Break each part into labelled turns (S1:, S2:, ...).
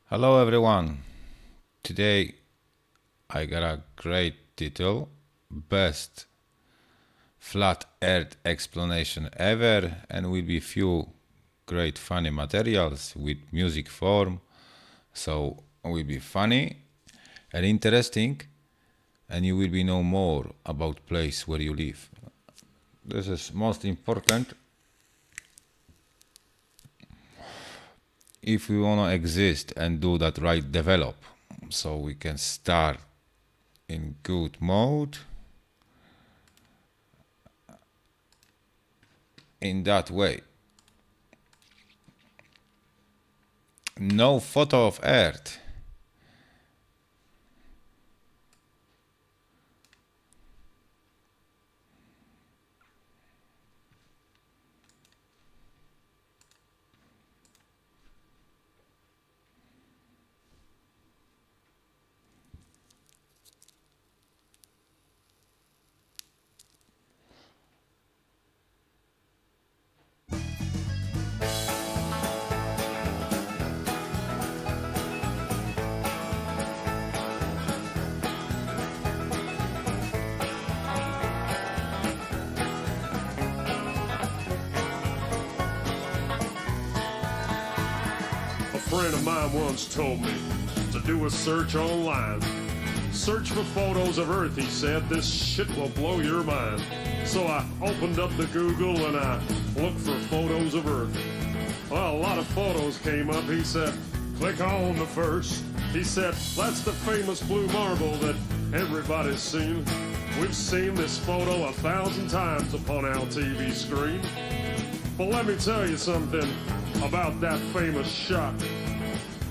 S1: Hello everyone. Today I got a great title, Best Flat Earth Explanation Ever, and will be few great funny materials with music form, so it will be funny and interesting, and you will be know more about place where you live. This is most important if we want to exist and do that right, develop, so we can start in good mode in that way. No photo of Earth.
S2: A friend of mine once told me to do a search online. Search for photos of Earth, he said. This shit will blow your mind. So I opened up the Google and I looked for photos of Earth. Well, a lot of photos came up. He said, click on the first. He said, that's the famous blue marble that everybody's seen. We've seen this photo 1,000 times upon our TV screen. But let me tell you something about that famous shot.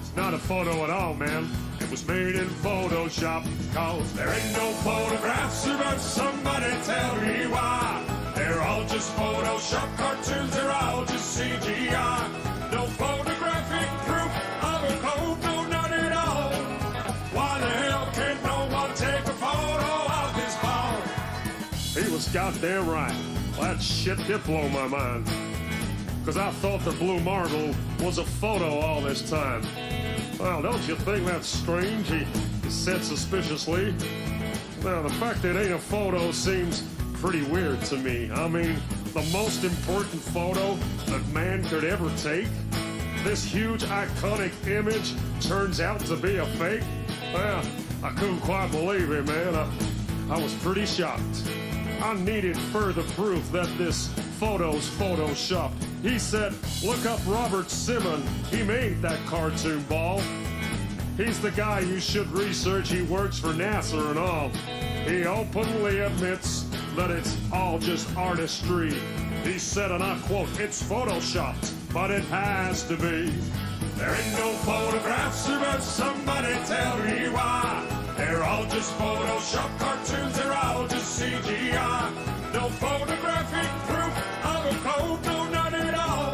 S2: It's not a photo at all, man. It was made in Photoshop. Cause there ain't no photographs of Earth. Somebody tell me why. They're all just Photoshop cartoons. They're all just CGI. No photographic proof of a code. No, none at all. Why the hell can't no one take a photo of this ball? He was goddamn right. That shit did blow my mind. Cause I thought the blue marble was a photo all this time. Well, don't you think that's strange? He said suspiciously. Now, the fact that it ain't a photo seems pretty weird to me. I mean, the most important photo that man could ever take? This huge iconic image turns out to be a fake? Well, I couldn't quite believe it, man. I was pretty shocked. I needed further proof that this photo's photoshopped. He said, look up Robert Simon. He made that cartoon ball. He's the guy you should research. He works for NASA and all. He openly admits that it's all just artistry. He said, and I quote, it's photoshopped, but it has to be. There ain't no photographs of Earth. Somebody tell me why. They're all just Photoshop cartoons. They're all just CGI. No photographic proof of a code. No, none at all.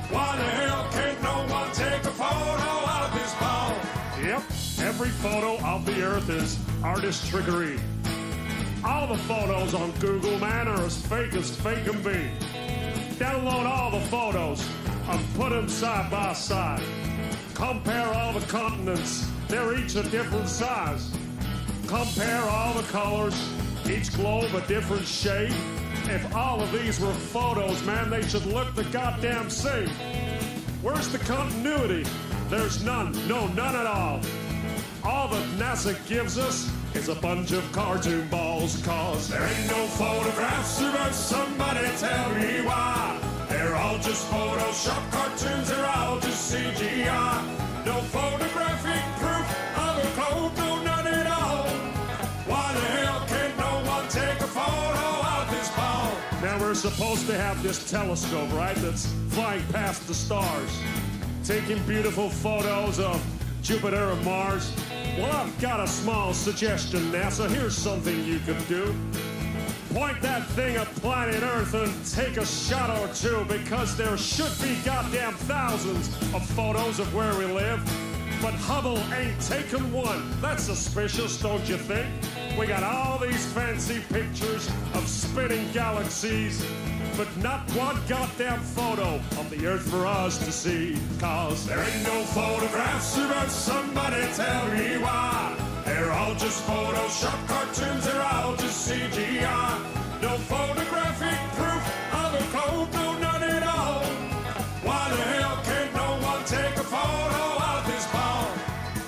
S2: Why the hell can't no one take a photo of this ball? Yep, every photo of the Earth is artist trickery. All the photos on Google, man, are as fake can be. Download all the photos and put them side by side. Compare all the continents, they're each a different size. Compare all the colors, each globe a different shade. If all of these were photos, man, they should look the goddamn same. Where's the continuity? There's none. No, none at all. All that NASA gives us is a bunch of cartoon balls. Cause there ain't no photographs of Earth. Somebody tell me why. They're all just Photoshop cartoons. They're all just CGI. No photographic proof of a code. No, none at all. Why the hell can't no one take a photo of this ball? Now we're supposed to have this telescope, right, that's flying past the stars, taking beautiful photos of Jupiter and Mars. Well, I've got a small suggestion, NASA. Here's something you could do. Point that thing at planet Earth and take a shot or two, because there should be goddamn thousands of photos of where we live. But Hubble ain't taken one. That's suspicious, don't you think? We got all these fancy pictures of spinning galaxies, but not one goddamn photo of the earth for us to see. Cause there ain't no photographs of us, somebody tell me why. They're all just Photoshop cartoons, they're all just CGI. No photographic proof of a cold, no none at all. Why the hell can't no one take a photo of this ball?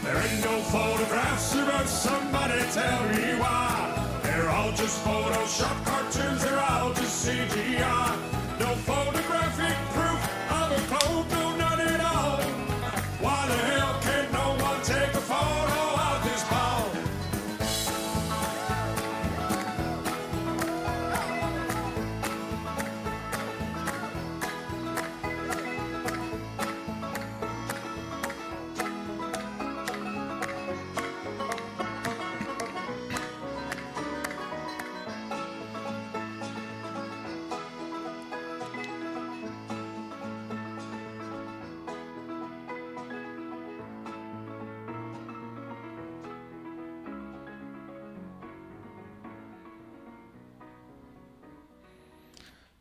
S2: There ain't no photographs of us, somebody tell me why. They're all just Photoshop cartoons, they're all just CGI. No photographic proof of a cold, no none at all. Why the hell can't no one take a photo of this ball?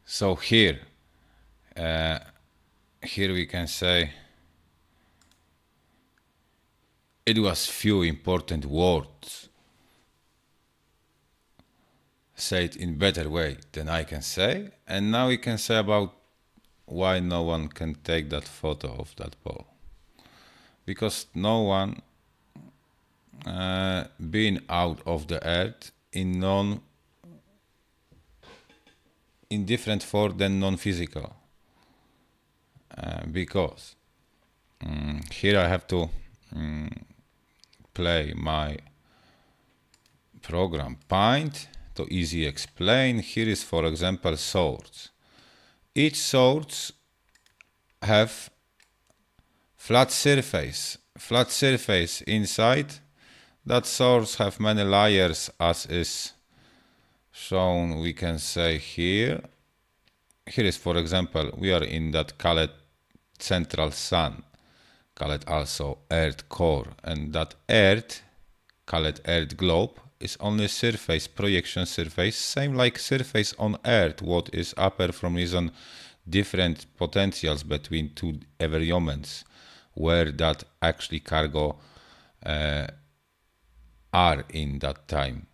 S1: So here we can say it was few important words said in better way than I can say, and now we can say about why no one can take that photo of that ball, because no one been out of the earth in different form than non-physical, because here I have to play my program Paint to easy explain. Here is, for example, swords. Each swords have flat surface inside. That swords have many layers, as is shown, we can say here. Here is, for example, we are in that called central sun, called also earth core, and that earth, called earth globe, is only surface, projection surface, same like surface on earth, what is upper from reason different potentials between two environments, where that actually cargo are in that time.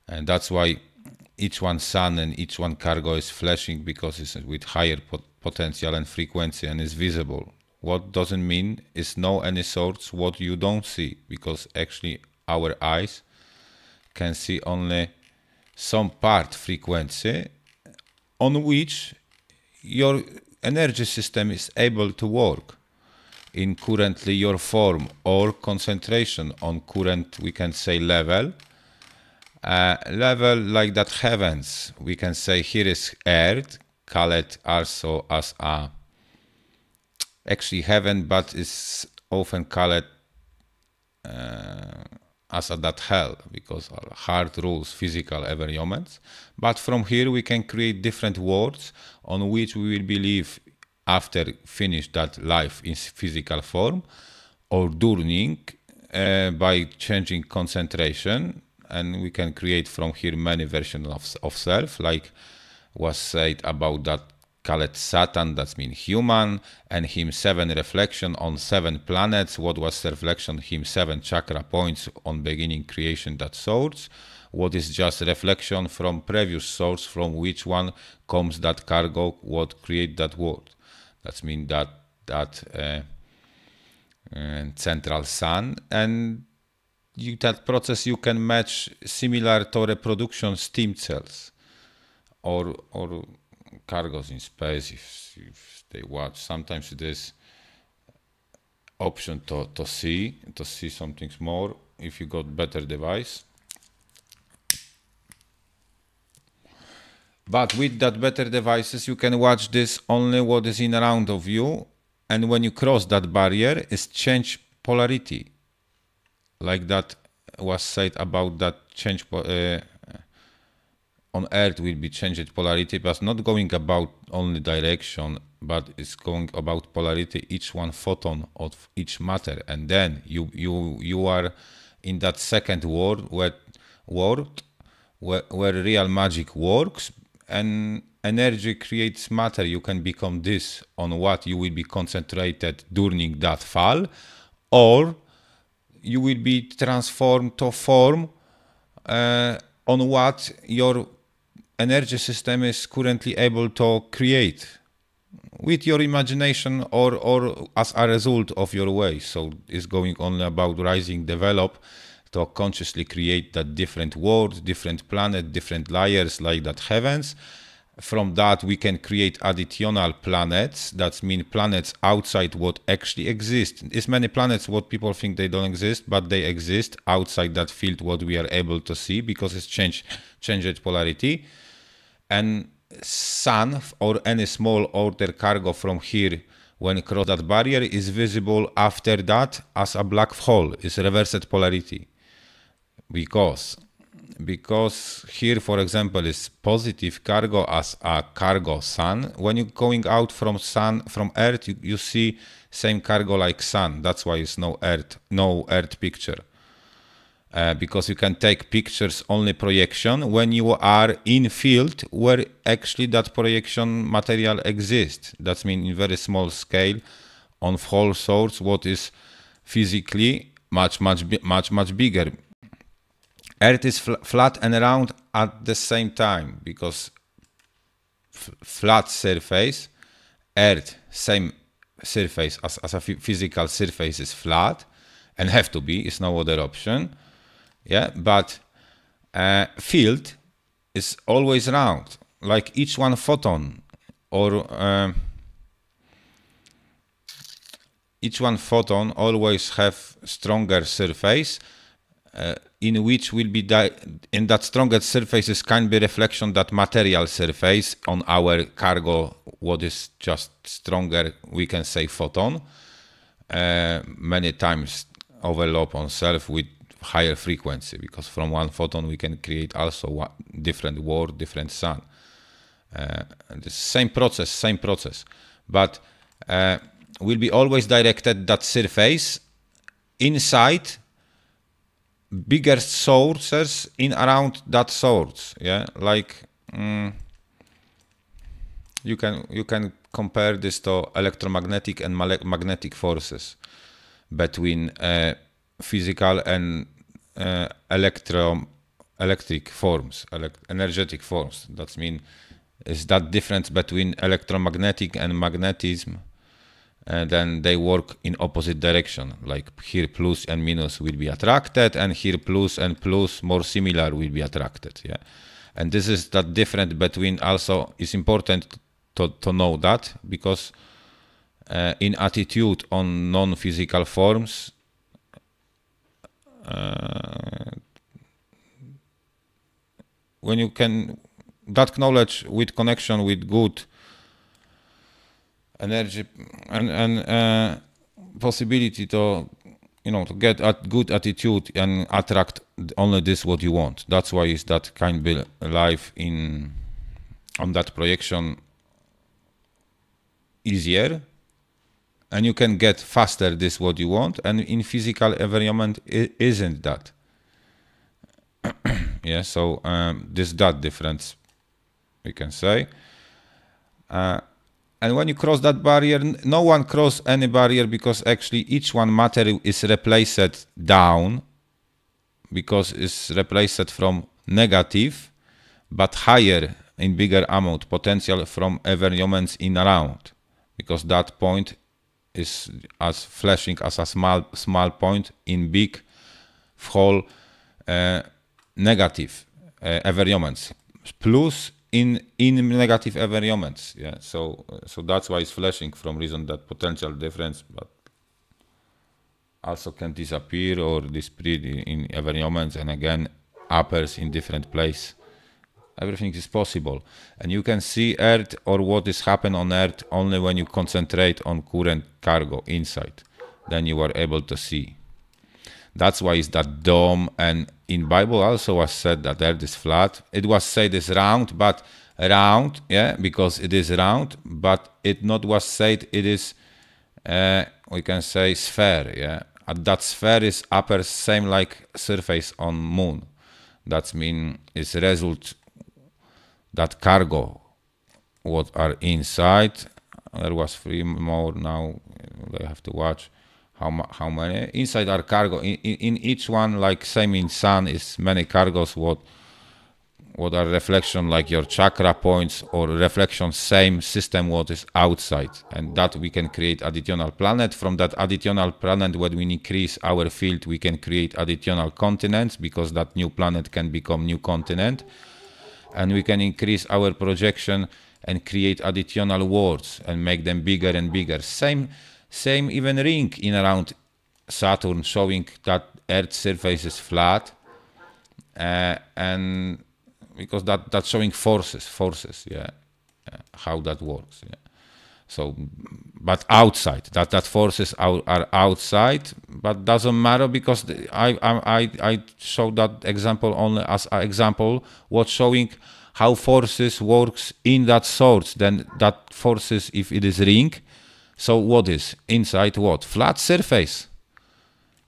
S1: And that's why each one sun and each one cargo is flashing, because it's with higher potential and frequency and is visible. What doesn't mean is no any sorts what you don't see, because actually our eyes can see only some part frequency on which your energy system is able to work in currently your form or concentration on current, we can say, level like that heavens. We can say here is earth, called also as a actually heaven, but is often called as a that hell, because hard rules physical environments. But from here we can create different words on which we will believe after finish that life in physical form or during by changing concentration. And we can create from here many versions of self, like was said about that called Satan, that means human, and him 7 reflection on 7 planets. What was the reflection? Him 7 chakra points on beginning creation that source. What is just reflection from previous source, from which one comes that cargo, what create that world. That means that central sun, and that process you can match similar to reproduction stem cells or cargos in space if they watch. Sometimes there's option to see something more if you got better device. But with that better devices you can watch this only what is in around of you, and when you cross that barrier is change polarity. Like that was said about that change on Earth will be changed polarity, but not going about only direction, but it's going about polarity, each one photon of each matter. And then you are in that second world where real magic works, and energy creates matter. You can become this on what you will be concentrated during that fall, or you will be transformed to form on what your energy system is currently able to create with your imagination or as a result of your way. So it's going only about rising, develop, to consciously create that different world, different planet, different layers like that heavens. From that we can create additional planets. That means planets outside what actually exists. There's many planets what people think they don't exist, but they exist outside that field what we are able to see, because it's changed polarity. And sun or any small order cargo from here when cross that barrier is visible after that as a black hole. Is reversed polarity. Because here, for example, is positive cargo as a cargo sun. When you're going out from Earth, you see same cargo like sun. That's why it's no Earth picture. Because you can take pictures only projection when you are in field where actually that projection material exists. That means in very small scale on whole source what is physically much bigger. Earth is flat and round at the same time, because flat surface, Earth, same surface as a physical surface is flat and have to be, is no other option. Yeah, but field is always round, like each one photon, or each one photon always have stronger surface. In which will be in that stronger surfaces can be reflection that material surface on our cargo, what is just stronger, we can say photon, many times overlap on self with higher frequency, because from one photon we can create also one different world, different sun. The same process, but will be always directed that surface inside bigger sources in around that source. Yeah, like you can compare this to electromagnetic and magnetic forces between physical and electric forms, energetic forms. That means is that difference between electromagnetic and magnetism. And then they work in opposite direction, like here plus and minus will be attracted, and here plus and plus more similar will be attracted. Yeah, and this is that difference between. Also, it's important to know that, because in attitude on non-physical forms, when you can that knowledge with connection with good energy and possibility to to get a good attitude and attract only this what you want. That's why is that kind of life on that projection easier, and you can get faster this what you want, and in physical environment isn't that. Yeah, so this that difference we can say. And when you cross that barrier, no one cross any barrier, because actually each one matter is replaced down, because it's replaced from negative, but higher in bigger amount potential from environments in around, because that point is as flashing as a small point in big whole negative environments, plus in negative environments. Yeah, so that's why it's flashing, from reason that potential difference, but also can disappear or disappear in environments, and again appears in different place. Everything is possible, and you can see Earth or what is happen on Earth only when you concentrate on current cargo inside. Then you are able to see. That's why it's that dome, and in Bible also was said that Earth is flat. It was said it's round, but round, yeah, because it is round, but it not was said it is, we can say sphere, yeah. And that sphere is upper same like surface on moon. That mean it's result that cargo what are inside. There was 3 more. Now they have to watch how many inside are cargo in each one, like same in sun is many cargos what are reflection like your chakra points, or reflection same system what is outside, and that we can create additional planet. From that additional planet, when we increase our field, we can create additional continents, because that new planet can become new continent, and we can increase our projection and create additional worlds and make them bigger and bigger. Same even ring in around Saturn, showing that Earth's surface is flat, and because that's showing forces, how that works. So, but outside, that forces are outside, but doesn't matter, because I showed that example only as an example, what's showing how forces works in that source. Then that forces, if it is ring, so what is inside? What? Flat surface.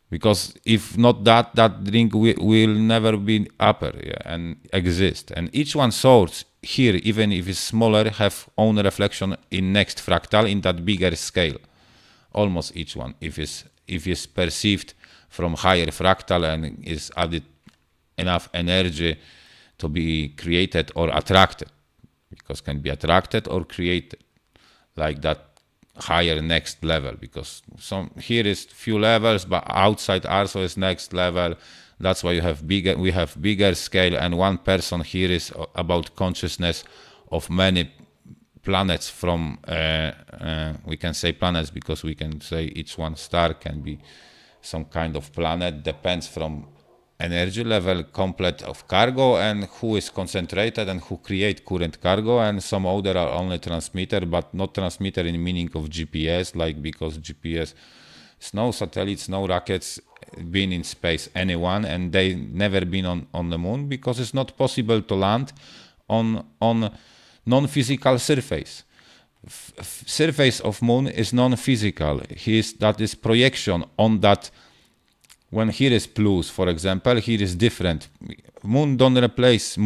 S1: Because if not that ring will never be upper, and exist. And each one source here, even if it's smaller, have own reflection in next fractal in that bigger scale. Almost each one, if it's perceived from higher fractal and is added enough energy to be created or attracted, because can be attracted or created, like that higher next level, because some here is few levels, but outside also is next level. That's why we have bigger scale, and one person here is about consciousness of many planets. From we can say planets, because we can say each one star can be some kind of planet, depends from energy level complete of cargo, and who is concentrated and who create current cargo. And some other are only transmitter, but not transmitter in meaning of GPS, like, because GPS is no satellites, no rockets been in space, anyone, and they never been on the moon, because it's not possible to land on non-physical surface. Surface of moon is non-physical. That is projection on that. When here is plus, for example, here is different. Moon don't replace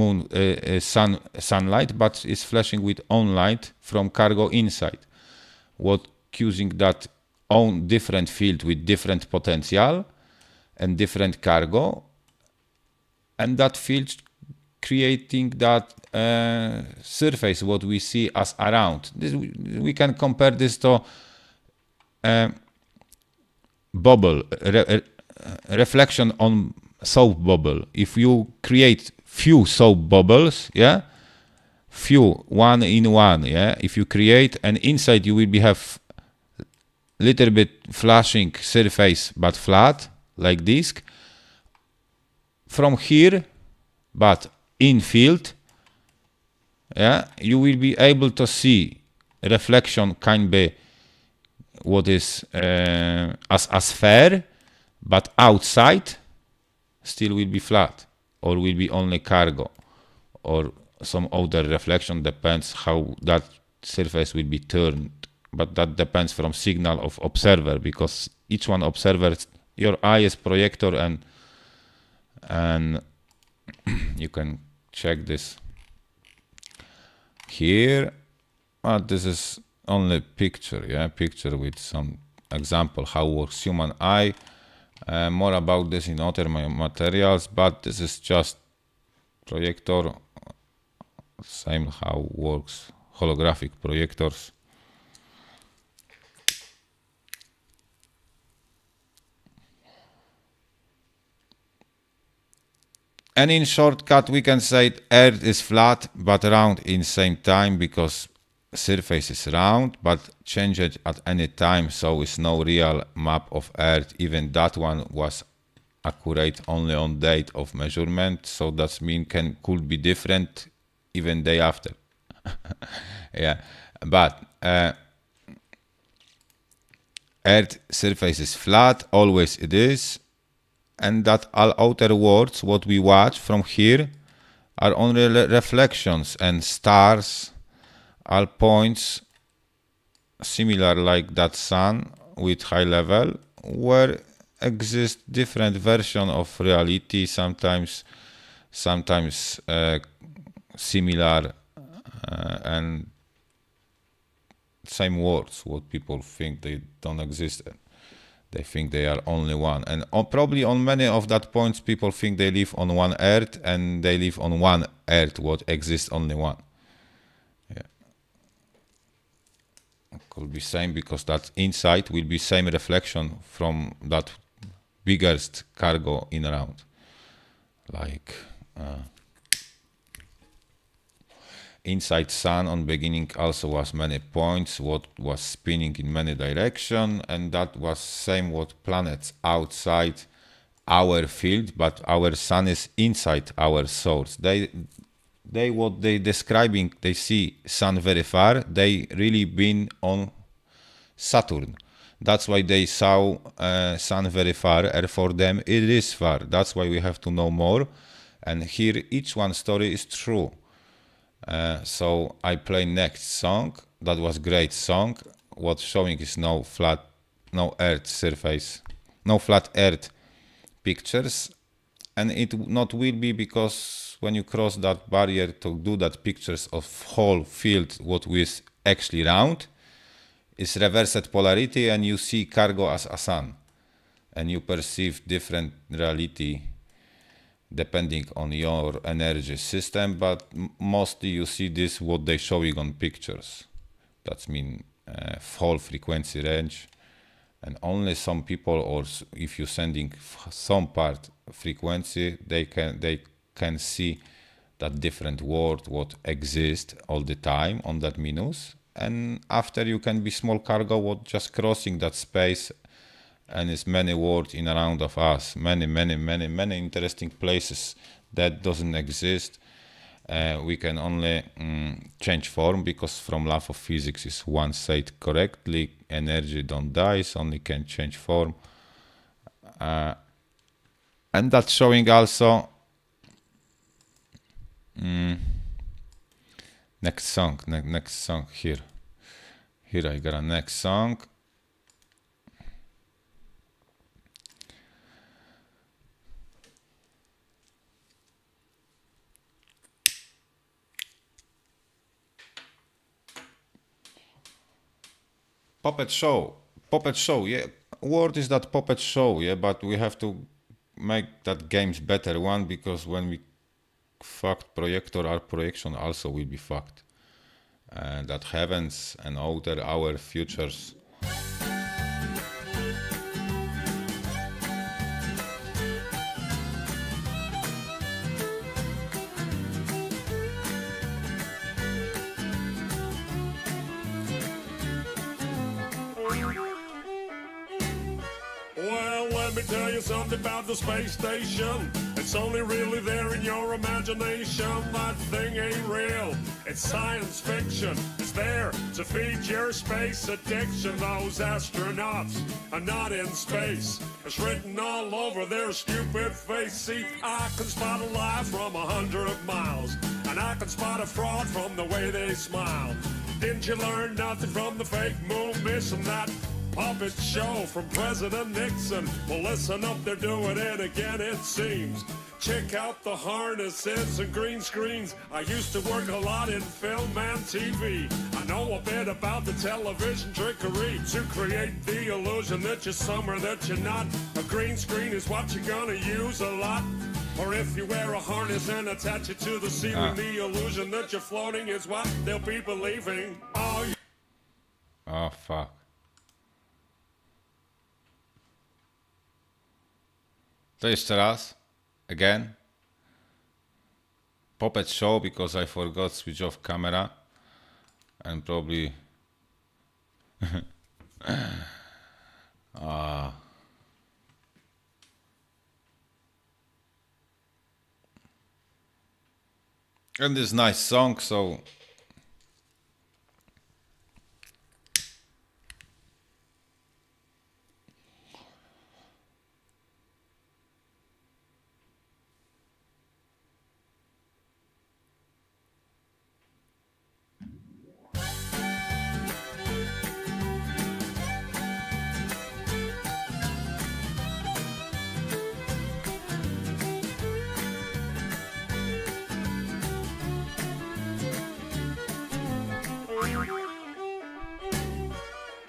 S1: sunlight, but is flashing with own light from cargo inside. What using that own different field with different potential and different cargo, and that field creating that surface what we see as around. We can compare this to bubble. Reflection on soap bubble. If you create few soap bubbles, few, one in one, if you create, and inside you will have little bit flashing surface but flat like disc from here, but in field, you will be able to see reflection can be what is as fair, but outside still will be flat, or will be only cargo, or some other reflection, depends how that surface will be turned. But that depends from signal of observer, because each one observer, your eye is projector, and you can check this here. But this is only picture, picture with some example how works human eye. More about this in other materials, but this is just projector, same how works holographic projectors. And in shortcut we can say Earth is flat but round in same time, because surface is round but changed at any time, so it's no real map of Earth. Even that one was accurate only on date of measurement, so that mean could be different even day after. But Earth surface is flat, always it is, and that all outer worlds what we watch from here are only reflections, and stars are points similar like that sun with high level, where exist different version of reality, sometimes similar and same words, what people think they don't exist. They think they are only one, and probably on many of that points, people think they live on one earth, and they live on one earth, what exists only one. Yeah, it could be same because that inside will be same reflection from that biggest cargo in around, like inside sun on beginning also was many points, what was spinning in many direction, and that was same what planets outside our field, but our sun is inside our source. They what they describing, they see sun very far, they really been on Saturn. That's why they saw sun very far, and for them it is far. That's why we have to know more, and here each one story is true. So I play next song. That was great song. What's showing is no flat earth pictures, and it not will be because when you cross that barrier to do that pictures of whole field what is actually round is reversed polarity, and you see cargo as a sun, and you perceive different reality depending on your energy system, but mostly you see this what they showing on pictures. That's mean whole frequency range, and only some people, or if you're sending some part frequency, they can see that different world what exists all the time on that minus, and after you can be small cargo what just crossing that space. And it's many worlds in around of us, many interesting places that doesn't exist. We can only change form, because from law of physics is one said correctly, energy don't die, so only can change form. And that's showing also next song here I got a next song. Puppet show, yeah. Word is that puppet show, yeah, but we have to make that games better one, because when we fucked projector, our projection also will be fucked. And that heavens and outer our futures.
S2: Let me tell you something about the space station. It's only really there in your imagination. That thing ain't real. It's science fiction. It's there to feed your space addiction. Those astronauts are not in space. It's written all over their stupid face. See, I can spot a lie from 100 miles, and I can spot a fraud from the way they smile. Didn't you learn nothing from the fake moon mission? That puppet show from President Nixon. Well, listen up, they're doing it again, it seems. Check out the harnesses and green screens. I used to work a lot in film and TV. I know a bit about the television trickery to create the illusion that you're somewhere that you're not. A green screen is what you're gonna use a lot. Or if you wear a harness and attach it to the ceiling, the illusion that you're floating is what they'll be believing.
S1: Oh, fuck. To jeszcze raz, again, puppet show, because I forgot switch off camera, and probably and this nice song, so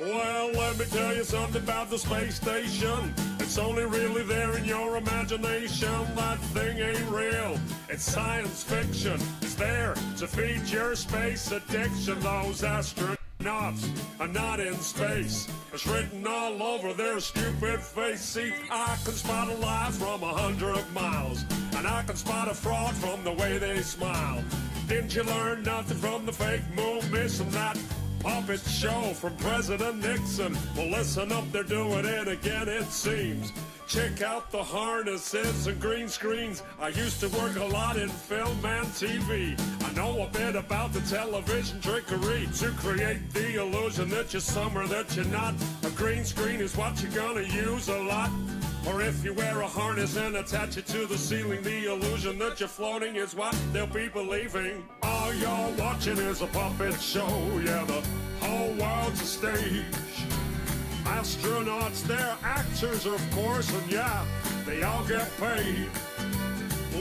S2: Well, let me tell you something about the space station. It's only really there in your imagination. That thing ain't real, it's science fiction. It's there to feed your space addiction. Those astronauts are not in space. It's written all over their stupid face. See, I can spot a lie from 100 miles, and I can spot a fraud from the way they smile. Didn't you learn nothing from the fake moon? Missing that puppet show from President Nixon. Well, listen up, they're doing it again, it seems. Check out the harnesses and green screens. I used to work a lot in film and TV. I know a bit about the television trickery to create the illusion that you're somewhere that you're not. A green screen is what you're gonna use a lot. Or if you wear a harness and attach it to the ceiling, the illusion that you're floating is what they'll be believing. All you're watching is a puppet show, yeah, the whole world's a stage. Astronauts, they're actors, of course, and yeah, they all get paid.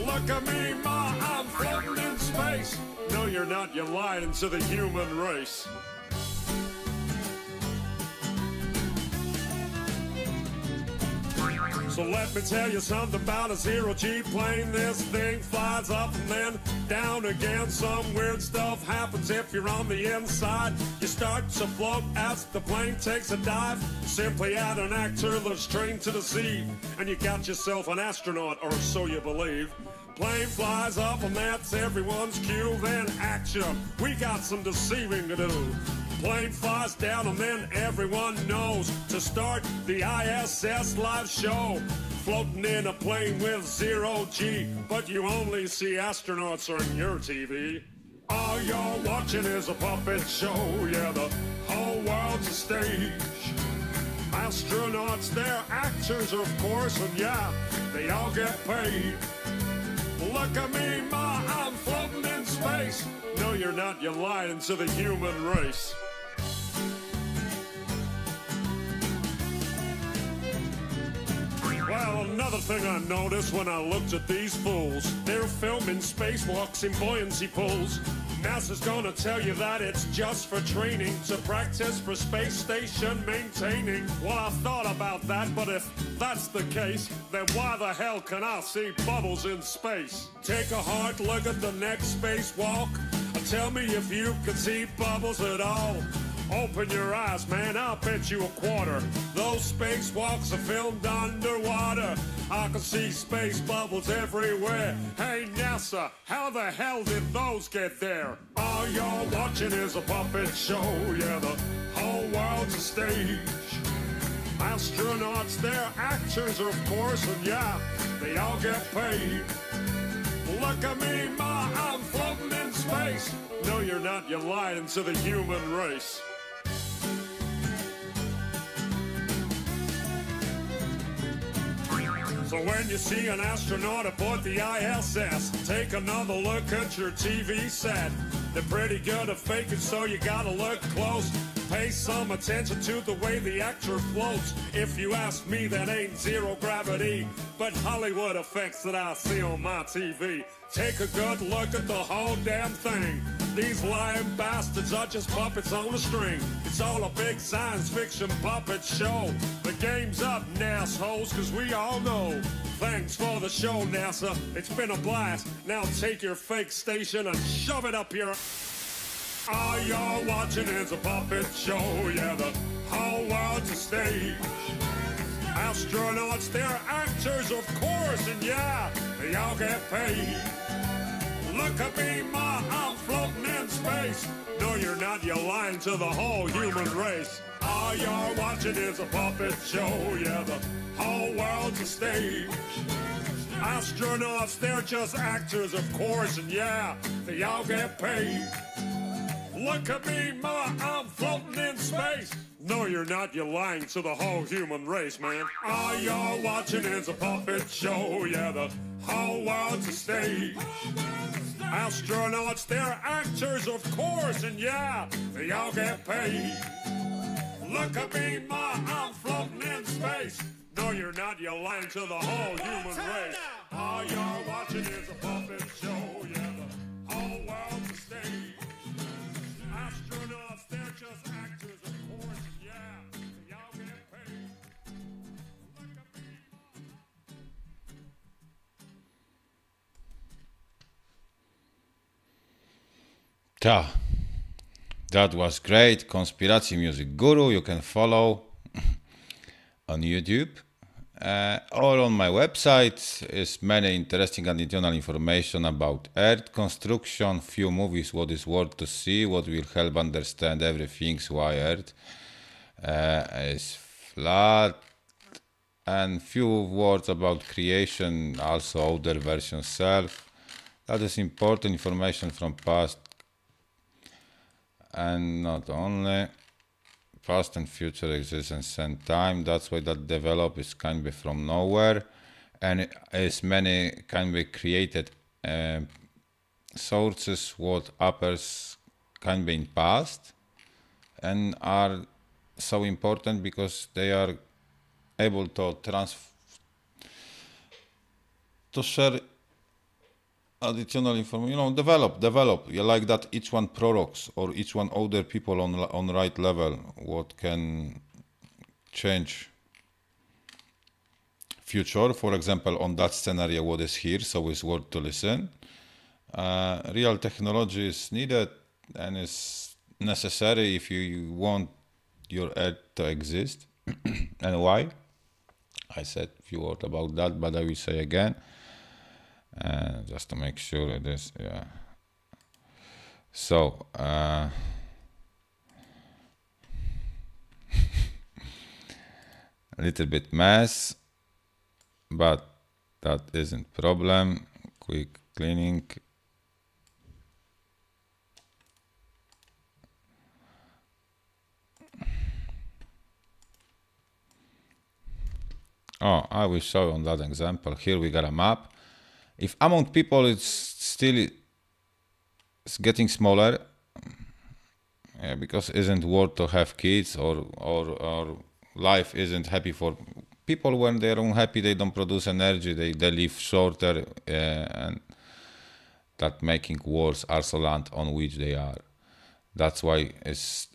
S2: Look at me, ma, I'm floating in space. No, you're not, you're lying to the human race. So let me tell you something about a zero-G plane. This thing flies up and then down again. Some weird stuff happens if you're on the inside. You start to float as the plane takes a dive. Simply add an actor that's trained to deceive, and you got yourself an astronaut, or so you believe. Plane flies up and that's everyone's cue. Then action, we got some deceiving to do. Plane flies down and then everyone knows to start the ISS live show. Floating in a plane with zero-G, but you only see astronauts on your TV. All you're watching is a puppet show, yeah, the whole world's a stage. Astronauts, they're actors, of course, and yeah, they all get paid. Look at me, ma, I'm floating in space. No, you're not, you're lying to the human race. Well, another thing I noticed when I looked at these fools, they're filming spacewalks in buoyancy pools. NASA's gonna tell you that it's just for training, to practice for space station maintaining. Well, I thought about that, but if that's the case, then why the hell can I see bubbles in space? Take a hard look at the next spacewalk. Tell me if you can see bubbles at all. Open your eyes, man, I'll bet you a quarter. Those spacewalks are filmed underwater. I can see space bubbles everywhere. Hey, NASA, how the hell did those get there? All you're watching is a puppet show, yeah, the whole world's a stage. Astronauts, they're actors, of course, and yeah, they all get paid. Look at me, ma, I'm floating in space. No, you're not, you're lying to the human race. So when you see an astronaut aboard the ISS, take another look at your TV set. They're pretty good at faking, so you gotta look close. Pay some attention to the way the actor floats. If you ask me, that ain't zero gravity, but Hollywood effects that I see on my TV. Take a good look at the whole damn thing. These lying bastards are just puppets on a string. It's all a big science fiction puppet show. The game's up, NASHoles, cause we all know. Thanks for the show, NASA. It's been a blast. Now take your fake station and shove it up your... All you're watching is a puppet show, yeah, the whole world's a stage. Astronauts, they're actors, of course, and yeah, they all get paid. Look at me, ma, I'm floating in space. No, you're not, you're lying to the whole human race. All you're watching is a puppet show, yeah, the whole world's a stage. Astronauts, they're just actors, of course, and yeah, they all get paid. Look at me, ma, I'm floating in space. No, you're not, you're lying to the whole human race, man. All you're watching is a puppet show, yeah, the whole world's a stage. Astronauts, they're actors, of course, and yeah, they all get paid. Look at me, ma, I'm floating in space. No, you're not, you're lying to the whole human race. All you're watching is a puppet show, yeah, the whole world's a stage. Astronauts, they're just actors, of course, yeah.
S1: Ta. That was great. Conspiracy Music Guru. You can follow on YouTube. Or on my website is many interesting additional information about Earth construction, few movies, what is worth to see, what will help understand everything, why Earth is flat, and few words about creation, also older version self. That is important information from past, and not only past and future existence and time. That's why that develop is kind of from nowhere, and as many kind of created sources what appears kind of in past and are so important because they are able to share additional information, develop. You like that each one prorogues or each one older people on right level, what can change future. For example, on that scenario, what is here, so it's worth to listen. Real technology is needed and is necessary if you want your Earth to exist. And why? I said a few words about that, but I will say again. Just to make sure it is, yeah. So, a little bit mess, but that isn't problem. Quick cleaning. Oh, I will show on that example. Here we got a map. If among people it's still getting smaller, because isn't worth to have kids or life isn't happy for people. When they're unhappy, they don't produce energy, they live shorter, and that making worse also land on which they are. That's why it's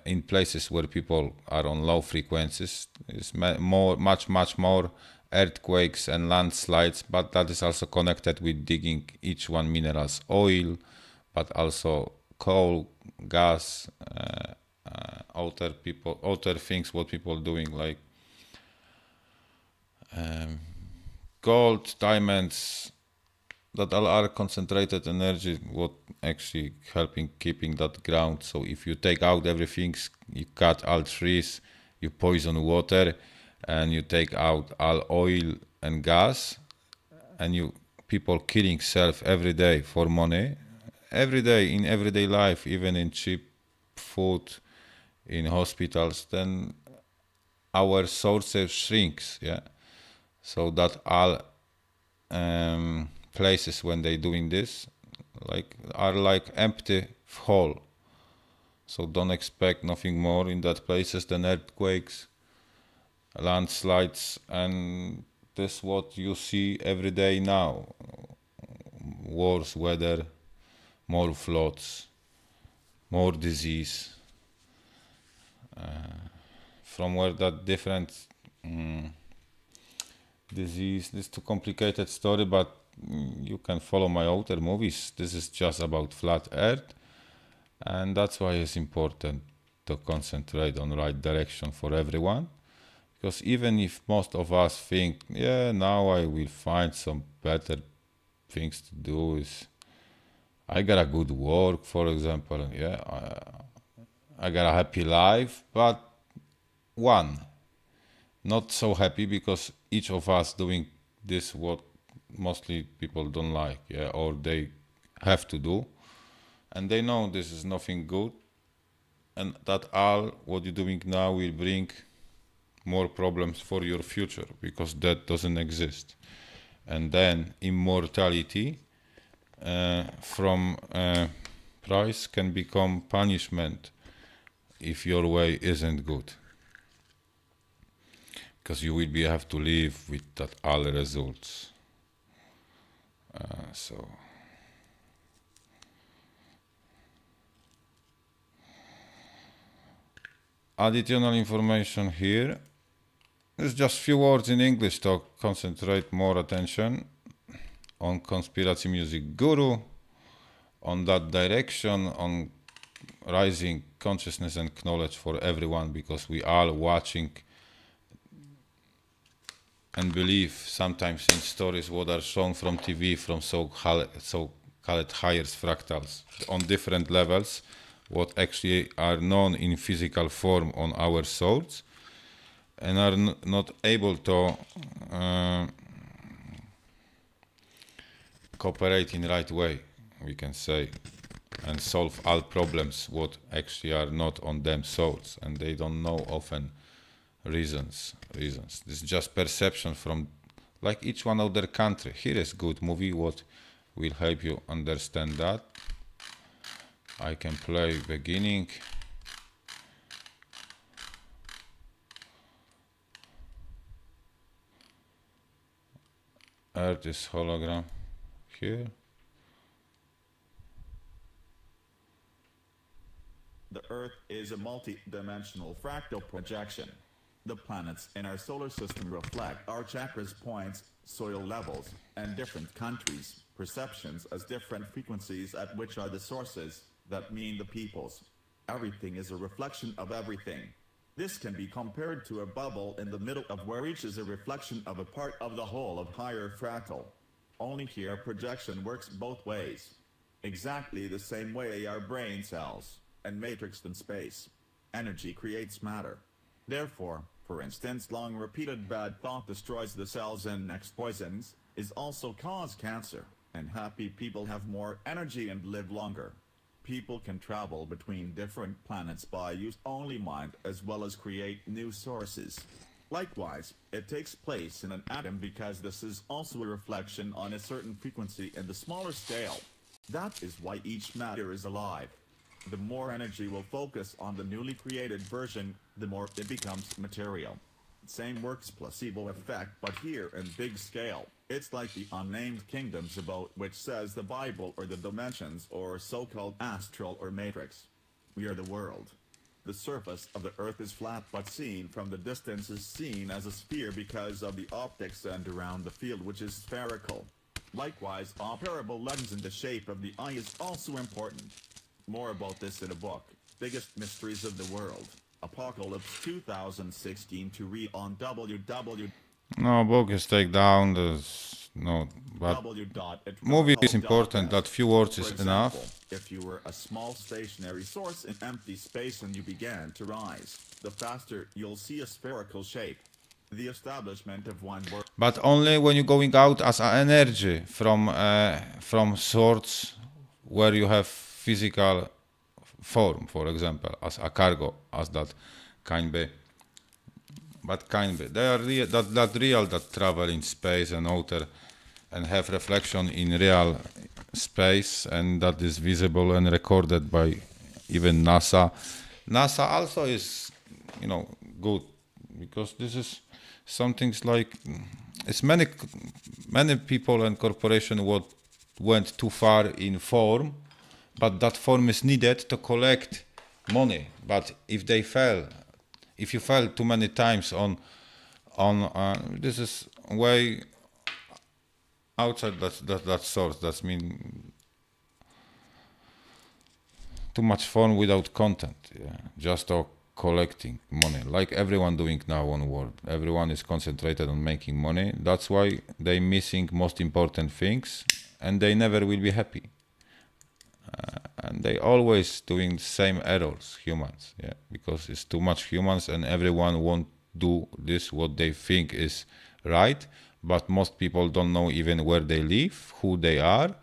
S1: in places where people are on low frequencies, it's much more earthquakes and landslides, but that is also connected with digging each one minerals, oil, but also coal, gas, other things what people doing like gold, diamonds, that all are concentrated energy what actually helping keeping that ground. So if you take out everything, you cut all trees, you poison water, and you take out all oil and gas, and you people killing self every day for money, every day in everyday life, even in cheap food, in hospitals, then our sources shrinks, yeah. So that all places when they doing this are like empty hole. So don't expect nothing more in that places than earthquakes, landslides, and this what you see every day now. Worse weather, more floods, more disease. From where that different disease, this is too complicated story, but you can follow my other movies. This is just about flat earth, and that's why it's important to concentrate on right direction for everyone. Because even if most of us think, yeah, now I will find some better things to do, is I got a good work, for example, yeah, I got a happy life, but not so happy because each of us doing this what mostly people don't like, yeah, or they have to do, and they know this is nothing good, and that all what you're doing now will bring more problems for your future because that doesn't exist. And then immortality from price can become punishment if your way isn't good, because you will have to live with that all results. So additional information here. There's just few words in English to concentrate more attention on Conspiracy Music Guru. on that direction, on rising consciousness and knowledge for everyone, because we are watching and believe sometimes in stories what are shown from TV from so-called higher fractals on different levels, what actually are known in physical form on our souls, and are not able to cooperate in right way, we can say, and solve all problems what actually are not on them souls, and they don't know often reasons. This is just perception from like each one of their country. Here is good movie what will help you understand that. I can play beginning. Earth is hologram here.
S3: The Earth is a multi-dimensional fractal projection. The planets in our solar system reflect our chakras, points, soil levels, and different countries' perceptions as different frequencies at which are the sources that mean the peoples. Everything is a reflection of everything. This can be compared to a bubble in the middle of where each is a reflection of a part of the whole of higher fractal. Only here projection works both ways. Exactly the same way our brain cells and matrix in space. Energy creates matter. Therefore, for instance, long repeated bad thought destroys the cells and next poisons is also cause cancer, and happy people have more energy and live longer. People can travel between different planets by use only mind as well as create new sources. Likewise, it takes place in an atom because this is also a reflection on a certain frequency in the smaller scale. That is why each matter is alive. The more energy will focus on the newly created version, the more it becomes material. Same works placebo effect, but here in big scale. It's like the unnamed kingdoms about which says the Bible, or the dimensions, or so-called astral or matrix. We are the world. The surface of the Earth is flat, but seen from the distance is seen as a sphere because of the optics, and around the field which is spherical. Likewise, operable lens in the shape of the eye is also important. More about this in a book, Biggest Mysteries of the World, Apocalypse 2016, to read on www.
S1: No, book is take down. No, but movie is important. That few words is enough.
S3: If you were a small stationary source in empty space and you began to rise, the faster you'll see a spherical shape. The establishment of one word.
S1: But only when you're going out as an energy from sorts where you have physical form, for example, as a cargo, as that kind be. But kind be. They are real, that travel in space and outer and have reflection in real space, and that is visible and recorded by even NASA. NASA also is, good, because this is something like, it's many people and corporations what went too far in form, but that form is needed to collect money. But if you fail too many times on this is way outside that source. That mean too much form without content. Yeah, just collecting money, like everyone doing now on world. Everyone is concentrated on making money. That's why they missing most important things, and they never will be happy. And they always doing the same errors, humans, yeah, because it's too much humans, and everyone won't do this what they think is right, but most people don't know even where they live, who they are,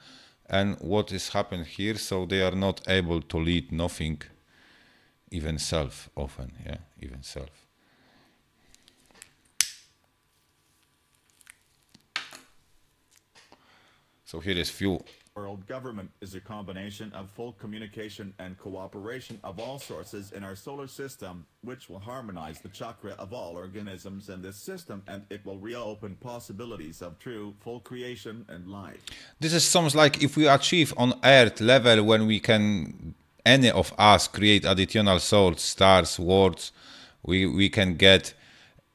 S1: and what is happened here, so they are not able to lead nothing, even self often, yeah, even self. So here is few.
S3: World government is a combination of full communication and cooperation of all sources in our solar system, which will harmonize the chakra of all organisms in this system, and it will reopen possibilities of true full creation and life.
S1: This is something like if we achieve on Earth level, when we can, any of us, create additional souls, stars, worlds, we can get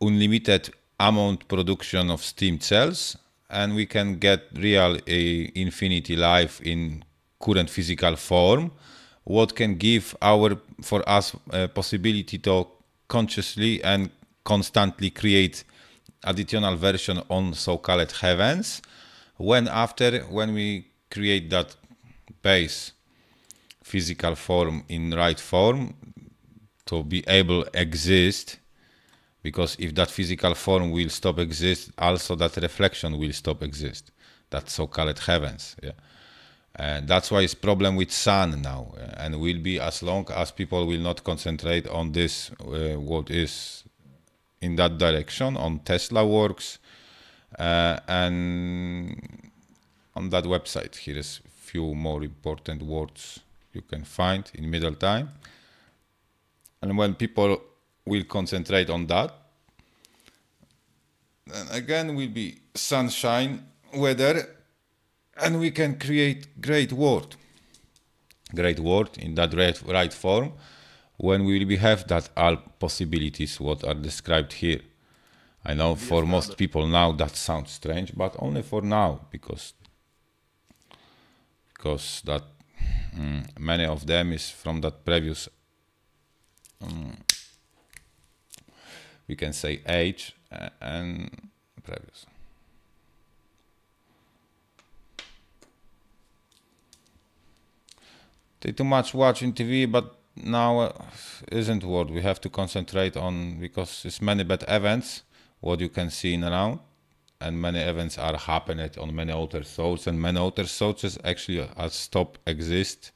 S1: unlimited amount production of stem cells, and we can get real infinity life in current physical form, what can give for us a possibility to consciously and constantly create additional version on so-called heavens, when we create that base physical form in right form to be able to exist, because if that physical form will stop exist, also that reflection will stop exist, that so-called heavens. Yeah. And that's why it's problem with sun now, and will be as long as people will not concentrate on this, what is in that direction, on Tesla works, and on that website. Here is few more important words you can find in middle time. And when people will concentrate on that, then again will be sunshine weather, and we can create great world in that right form, when we will have that all possibilities what are described here. I know for most people now that sounds strange, but only for now, because that many of them is from that previous we can say age and previous. They too much watching TV, but now isn't what we have to concentrate on, because it's many bad events what you can see in around, and many events are happening on many other sources, and many other sources actually are stop exist,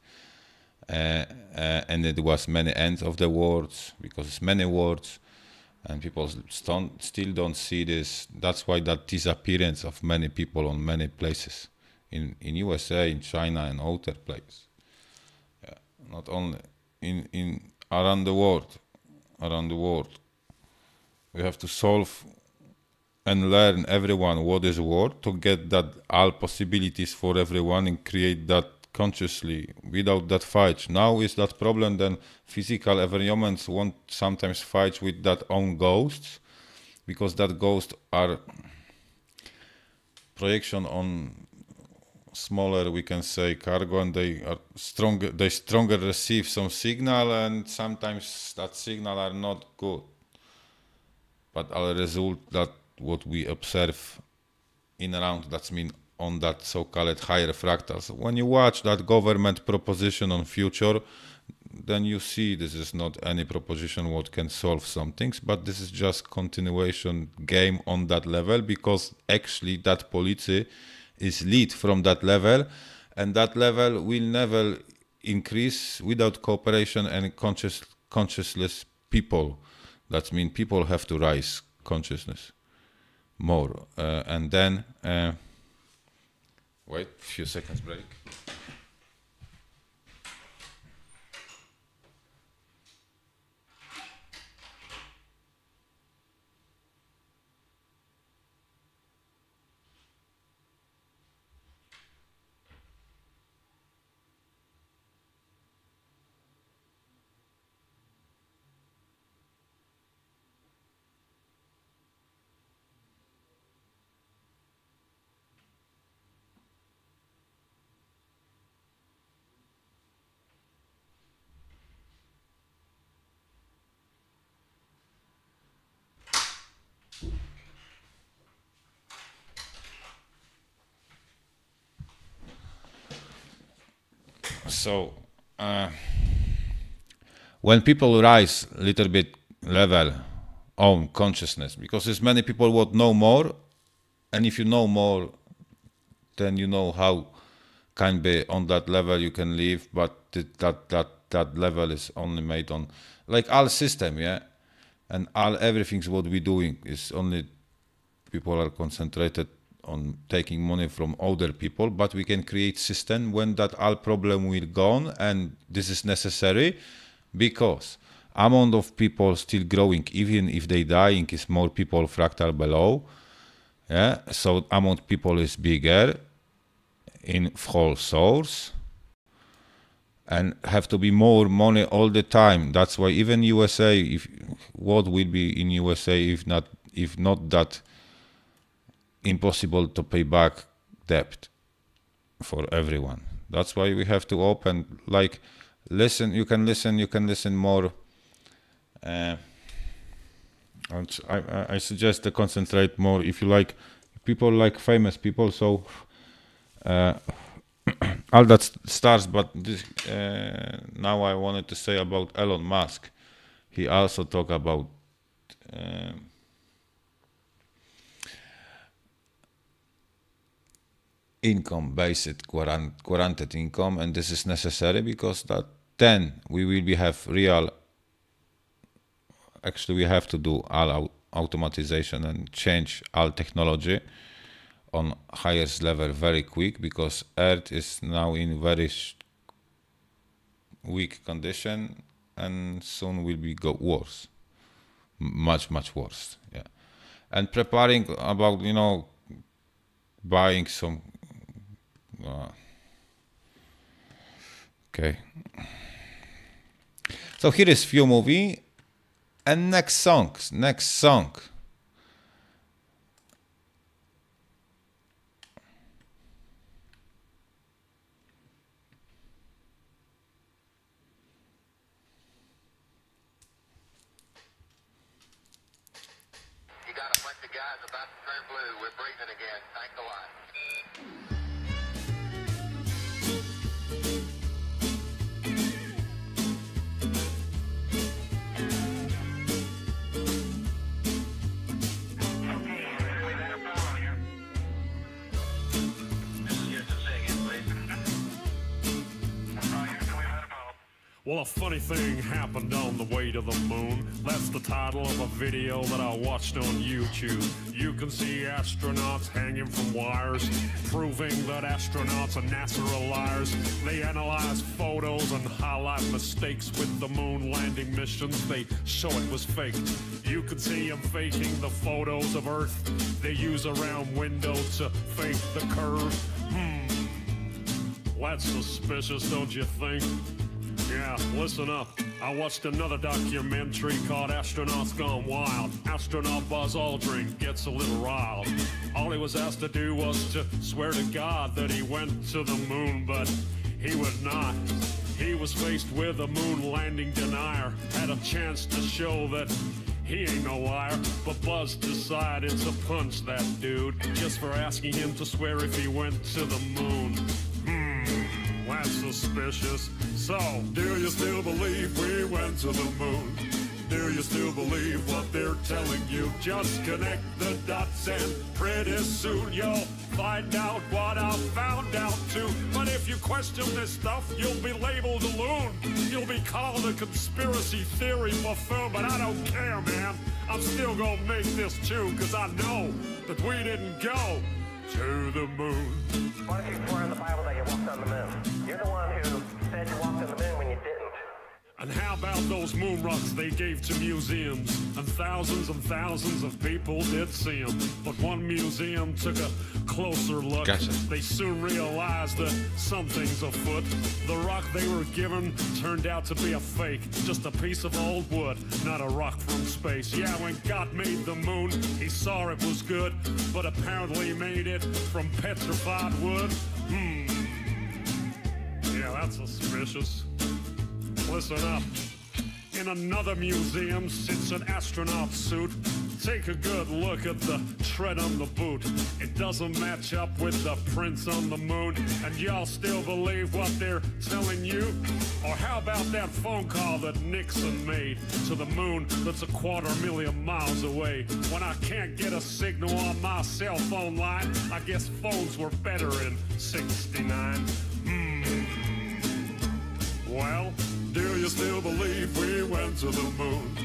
S1: and it was many ends of the words, because it's many words, and people still don't see this. That's why that disappearance of many people on many places in USA, in China, and other places. Yeah, not only in around the world. We have to solve and learn everyone what is what, to get that all possibilities for everyone and create that consciously without that fight. Now is that problem, then physical environments won't sometimes fight with that own ghosts, because that ghosts are projection on smaller, we can say, cargo, and they stronger receive some signal, and sometimes that signal are not good, but as a result that what we observe in around, that's mean on that so-called higher fractals. When you watch that government proposition on future, then you see this is not any proposition what can solve some things, but this is just continuation game on that level, because actually that policy is lead from that level, and that level will never increase without cooperation and consciousless people. That means people have to rise consciousness more, and then wait a few seconds break. So when people rise a little bit level on consciousness, because there's many people would know more, and if you know more, then you know how can be on that level you can live, but that level is only made on like all system, yeah, and all everything's what we doing is only people are concentrated on taking money from other people, but we can create system when that all problem will gone, and this is necessary because amount of people still growing, even if they dying, is more people fractal below, yeah, so amount of people is bigger in whole source, and have to be more money all the time. That's why even USA, if what will be in USA if not that impossible to pay back debt for everyone. That's why we have to open, like, listen. You can listen more. I suggest to concentrate more if you like people, like famous people. So all that stars, but this, now I wanted to say about Elon Musk. He also talk about income-based guaranteed income, and this is necessary because that then we will have real. Actually, we have to do all automatization and change all technology on highest level very quick, because Earth is now in very weak condition, and soon will be go worse, much worse. Yeah, and preparing about, you know, buying some. Okay. So here is few movie. And next song.
S4: You got a bunch of guys about to turn blue. We're breathing again. Thanks a lot.
S2: Well, a funny thing happened on the way to the moon. That's the title of a video that I watched on YouTube. You can see astronauts hanging from wires, proving that astronauts and NASA are liars. They analyze photos and highlight mistakes with the moon landing missions. They show it was faked. You can see them faking the photos of Earth. They use a round window to fake the curve. That's suspicious, don't you think? Yeah, listen up. I watched another documentary called Astronauts Gone Wild. Astronaut Buzz Aldrin gets a little riled. All he was asked to do was to swear to God that he went to the moon, but he would not. He was faced with a moon landing denier. Had a chance to show that he ain't no liar, but Buzz decided to punch that dude just for asking him to swear if he went to the moon. That's suspicious. So, do you still believe we went to the moon? Do you still believe what they're telling you? Just connect the dots and pretty soon you'll find out what I found out too. But if you question this stuff, you'll be labeled a loon. You'll be called a conspiracy theory buffoon, but I don't care, man. I'm still gonna make this too, cause I know that we didn't go to the moon.
S4: Why don't you swear in the Bible that you walked on the moon? You're the one who said you walked on the moon when you didn't.
S2: And how about those moon rocks they gave to museums? And thousands of people did see them. But one museum took a closer look.
S1: Gotcha.
S2: They soon realized that something's afoot. The rock they were given turned out to be a fake. Just a piece of old wood, not a rock from space. Yeah, when God made the moon, he saw it was good, but apparently made it from petrified wood. Yeah, that's suspicious. Listen up. In another museum sits an astronaut suit. Take a good look at the tread on the boot. It doesn't match up with the prints on the moon. And y'all still believe what they're telling you? Or how about that phone call that Nixon made to the moon that's 250,000 miles away? When I can't get a signal on my cell phone line, I guess phones were better in '69. Well, do you still believe we went to the moon?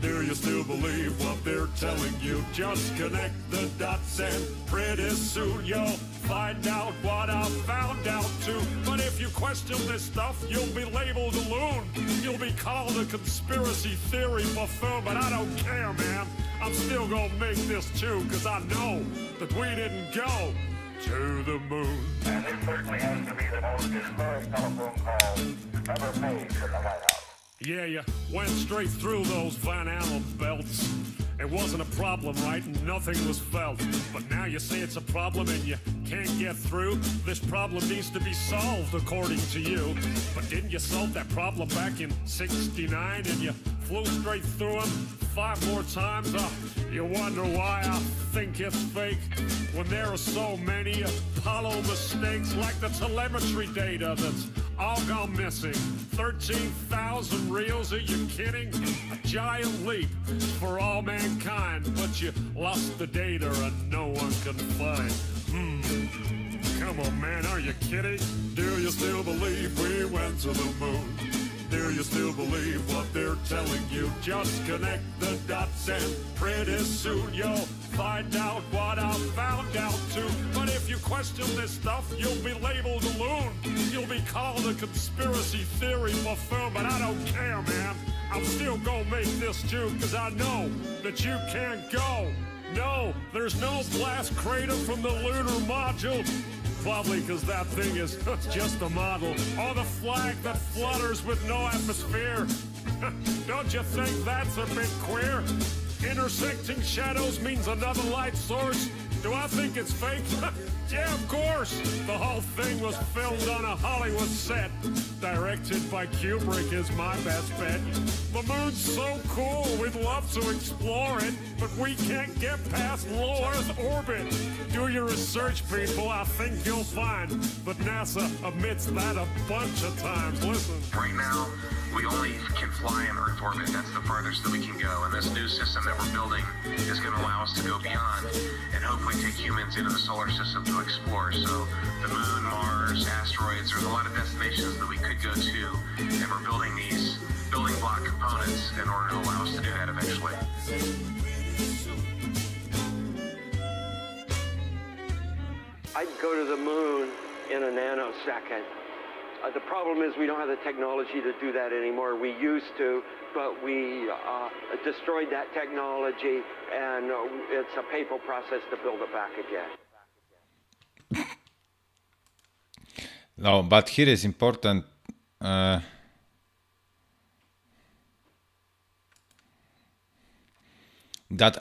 S2: Do you still believe what they're telling you? Just connect the dots and pretty soon you'll find out what I found out too. But if you question this stuff, you'll be labeled a loon. You'll be called a conspiracy theory buffoon, but I don't care, man. I'm still gonna make this too, cause I know that we didn't go to the moon.
S4: And this certainly has to be the most historic telephone call ever made to the White House.
S2: Yeah, you went straight through those Van Allen belts. It wasn't a problem, right? Nothing was felt. But now you say it's a problem and you can't get through. This problem needs to be solved according to you. But didn't you solve that problem back in '69 and you flew straight through them 5 more times? You wonder why I think it's fake when there are so many Apollo mistakes, like the telemetry data that's all gone missing. 13,000 reels, are you kidding? A giant leap for all mankind, but you lost the data and no one can find. Come on, man, are you kidding? Do you still believe we went to the moon? Do you still believe what they're telling you? Just connect the dots and pretty soon you'll find out what I found out too. But if you question this stuff, you'll be labeled a loon. You'll be called a conspiracy theory buffoon, but I don't care, man. I'm still gonna make this too, cause I know that you can't go. No, there's no blast crater from the lunar module. Probably because that thing is just a model. Or the flag that flutters with no atmosphere. Don't you think that's a bit queer? Intersecting shadows means another light source. Do I think it's fake? Yeah, of course. The whole thing was filmed on a Hollywood set. Directed by Kubrick is my best bet. The moon's so cool, we'd love to explore it, but we can't get past low Earth orbit. Do your research, people, I think you'll find. But NASA admits that a bunch of times. Listen.
S5: Right now, we only can fly in Earth orbit. That's the farthest that we can go. And this new system that we're building is going to allow us to go beyond and hopefully take humans into the solar system to explore. So the moon, Mars, asteroids, there's a lot of destinations that we could go to. And we're building these building block components in order to allow us to do that eventually.
S6: I'd go to the moon in a nanosecond. The problem is we don't have the technology to do that anymore. We used to, but we destroyed that technology, and it's a painful process to build it back again.
S1: No, but here is important. That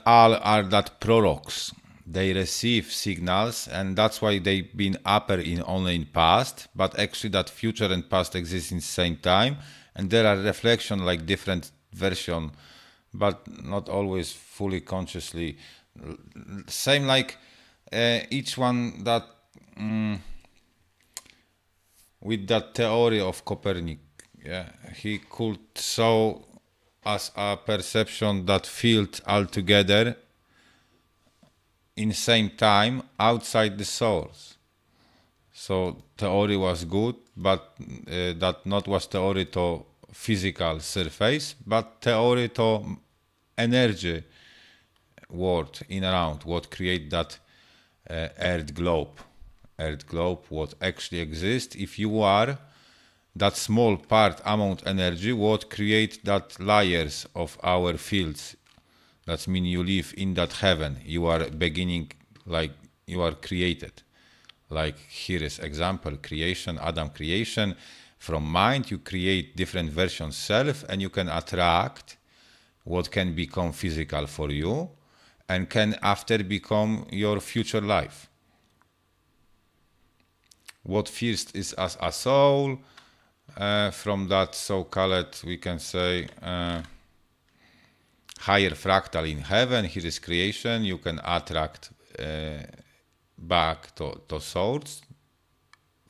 S1: all are that prorogues. They receive signals, and that's why they've been upper in only in past, but actually that future and past exist in same time, and there are reflection like different version, but not always fully consciously. Same like each one that with that theory of Copernic, yeah, he could show us a perception that field altogether in same time outside the source. So theory was good, but that not was theory to physical surface, but theory to energy world in around what create that earth globe what actually exists. If you are that small part amount energy, what create that layers of our fields. That means you live in that heaven. You are beginning like you are created. Like here is example, creation, Adam creation. From mind you create different versions self, and you can attract what can become physical for you and can after become your future life. What first is as a soul, from that so-called, we can say, higher fractal in heaven, here is creation, you can attract back to source,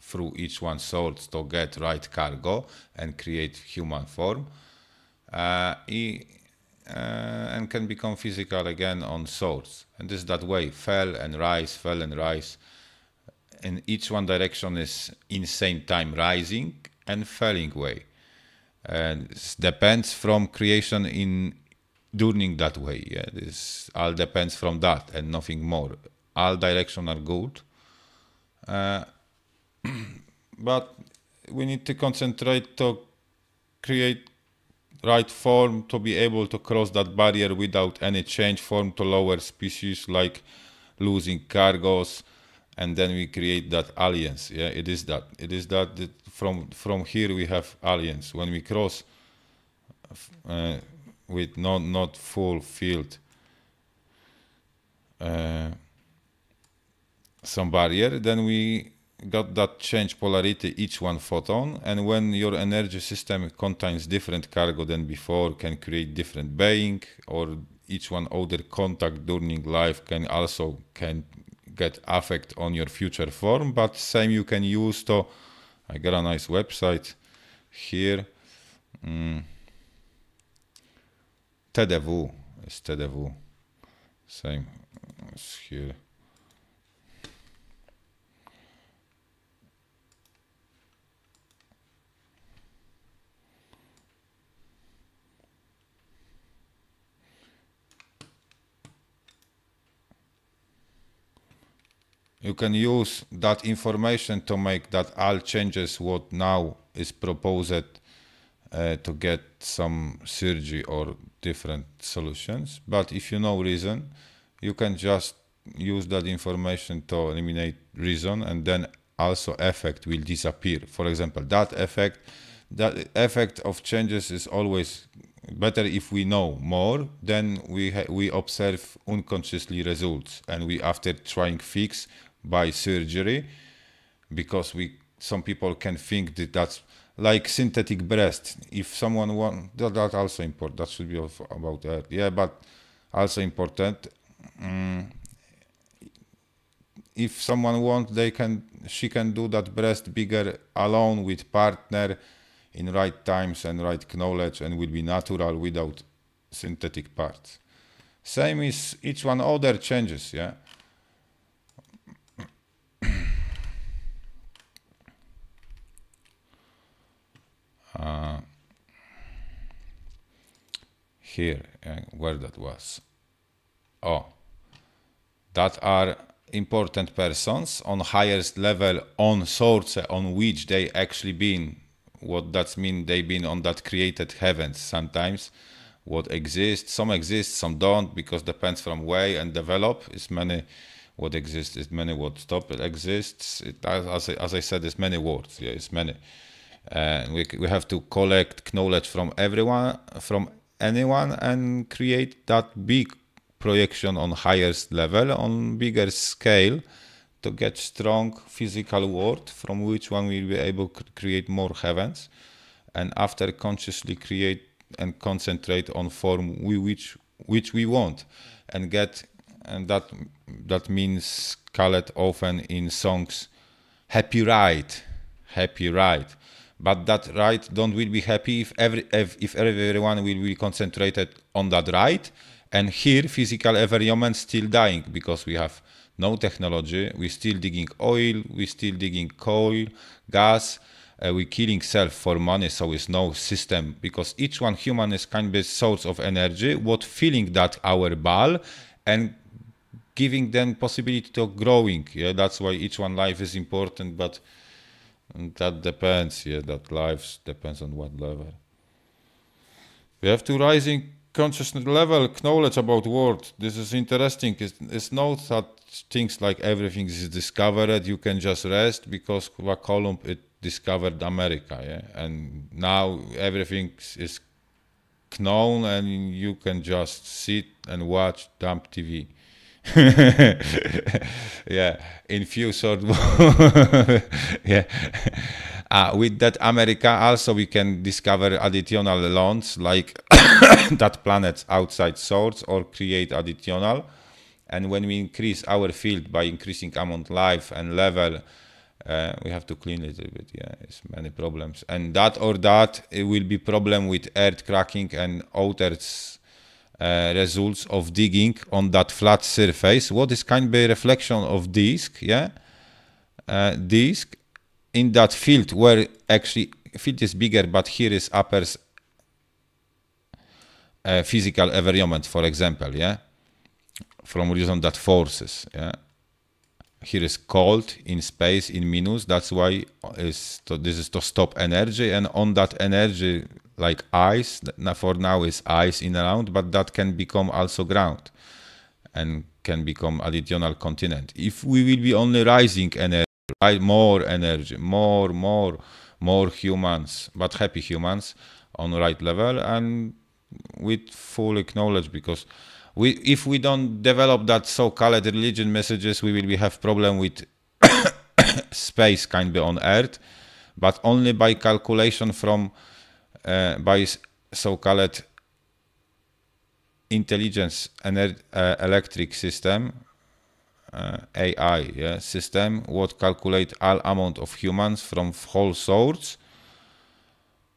S1: through each one source to get right cargo and create human form, and can become physical again on source. And this is that way, fell and rise, and each one direction is in same time rising and falling way. And it depends from creation in during that way. Yeah, this all depends from that and nothing more. All directions are good, but we need to concentrate to create right form to be able to cross that barrier without any change form to lower species, like losing cargos, and then we create that alliance. Yeah, it is that from here we have alliance. When we cross with not full field some barrier, then we got that change polarity each one photon, and when your energy system contains different cargo than before, can create different being, or each one other contact during life can get effect on your future form. But same you can use to, I got a nice website here, TDW is TDW, same as here. You can use that information to make that all changes what now is proposed to get some surgery or different solutions. But if you know reason, you can just use that information to eliminate reason, and then also effect will disappear. For example, that effect of changes is always better if we know more. Then we observe unconsciously results, and we after trying fix by surgery, because some people can think that that's like synthetic breast. If someone want that also important, that should be about that. Yeah, but also important. If someone want, she can do that breast bigger alone with partner in right times and right knowledge, and will be natural without synthetic parts. Same is each one other changes. Yeah. Here, where that was. Oh, that are important persons on highest level on source on which they actually been. What that mean? They been on that created heavens. Sometimes what exists, some don't, because depends from way and develop. Is many what exists, is many what stop it exists. As I said, it's many words. Yeah, it's many. We have to collect knowledge from everyone, from anyone, and create that big projection on highest level, on bigger scale, to get strong physical world from which one will be able to create more heavens, and after consciously create and concentrate on form which we want and get, and that means called often in songs happy ride. But that ride don't will be happy if everyone will be concentrated on that ride, and here physical environment still dying, because we have no technology, we still digging oil, we still digging coal, gas, we killing self for money, so it's no system, because each one human is kind of source of energy, what filling that our ball and giving them possibility to growing. Yeah, that's why each one life is important, but that depends. Yeah, that life depends on what level. We have to rising consciousness level knowledge about world. This is interesting. It's not that things like everything is discovered, you can just rest, because Columbus it discovered America, yeah, and now everything is known, and you can just sit and watch dumb TV. Yeah, in few short. Yeah. With that America also we can discover additional launch, like that planets outside source, or create additional. And when we increase our field by increasing amount life and level, we have to clean it a bit. Yeah, it's many problems, and that it will be problem with earth cracking and others. Results of digging on that flat surface. What is kind of a reflection of disk? Yeah, disk in that field where actually field is bigger, but here is upper physical environment, for example. Yeah, from reason that forces. Yeah, here is cold in space in minus. That's why this is to stop energy, and on that energy. Like ice, for now is ice in around, but that can become also ground and can become additional continent. If we will be only rising energy, more energy, more humans, but happy humans on right level and with full knowledge, because if we don't develop that so-called religion messages, we will have problem with space kind of on Earth, but only by calculation from by so-called intelligence and electric system, AI system, what calculate all amount of humans from whole source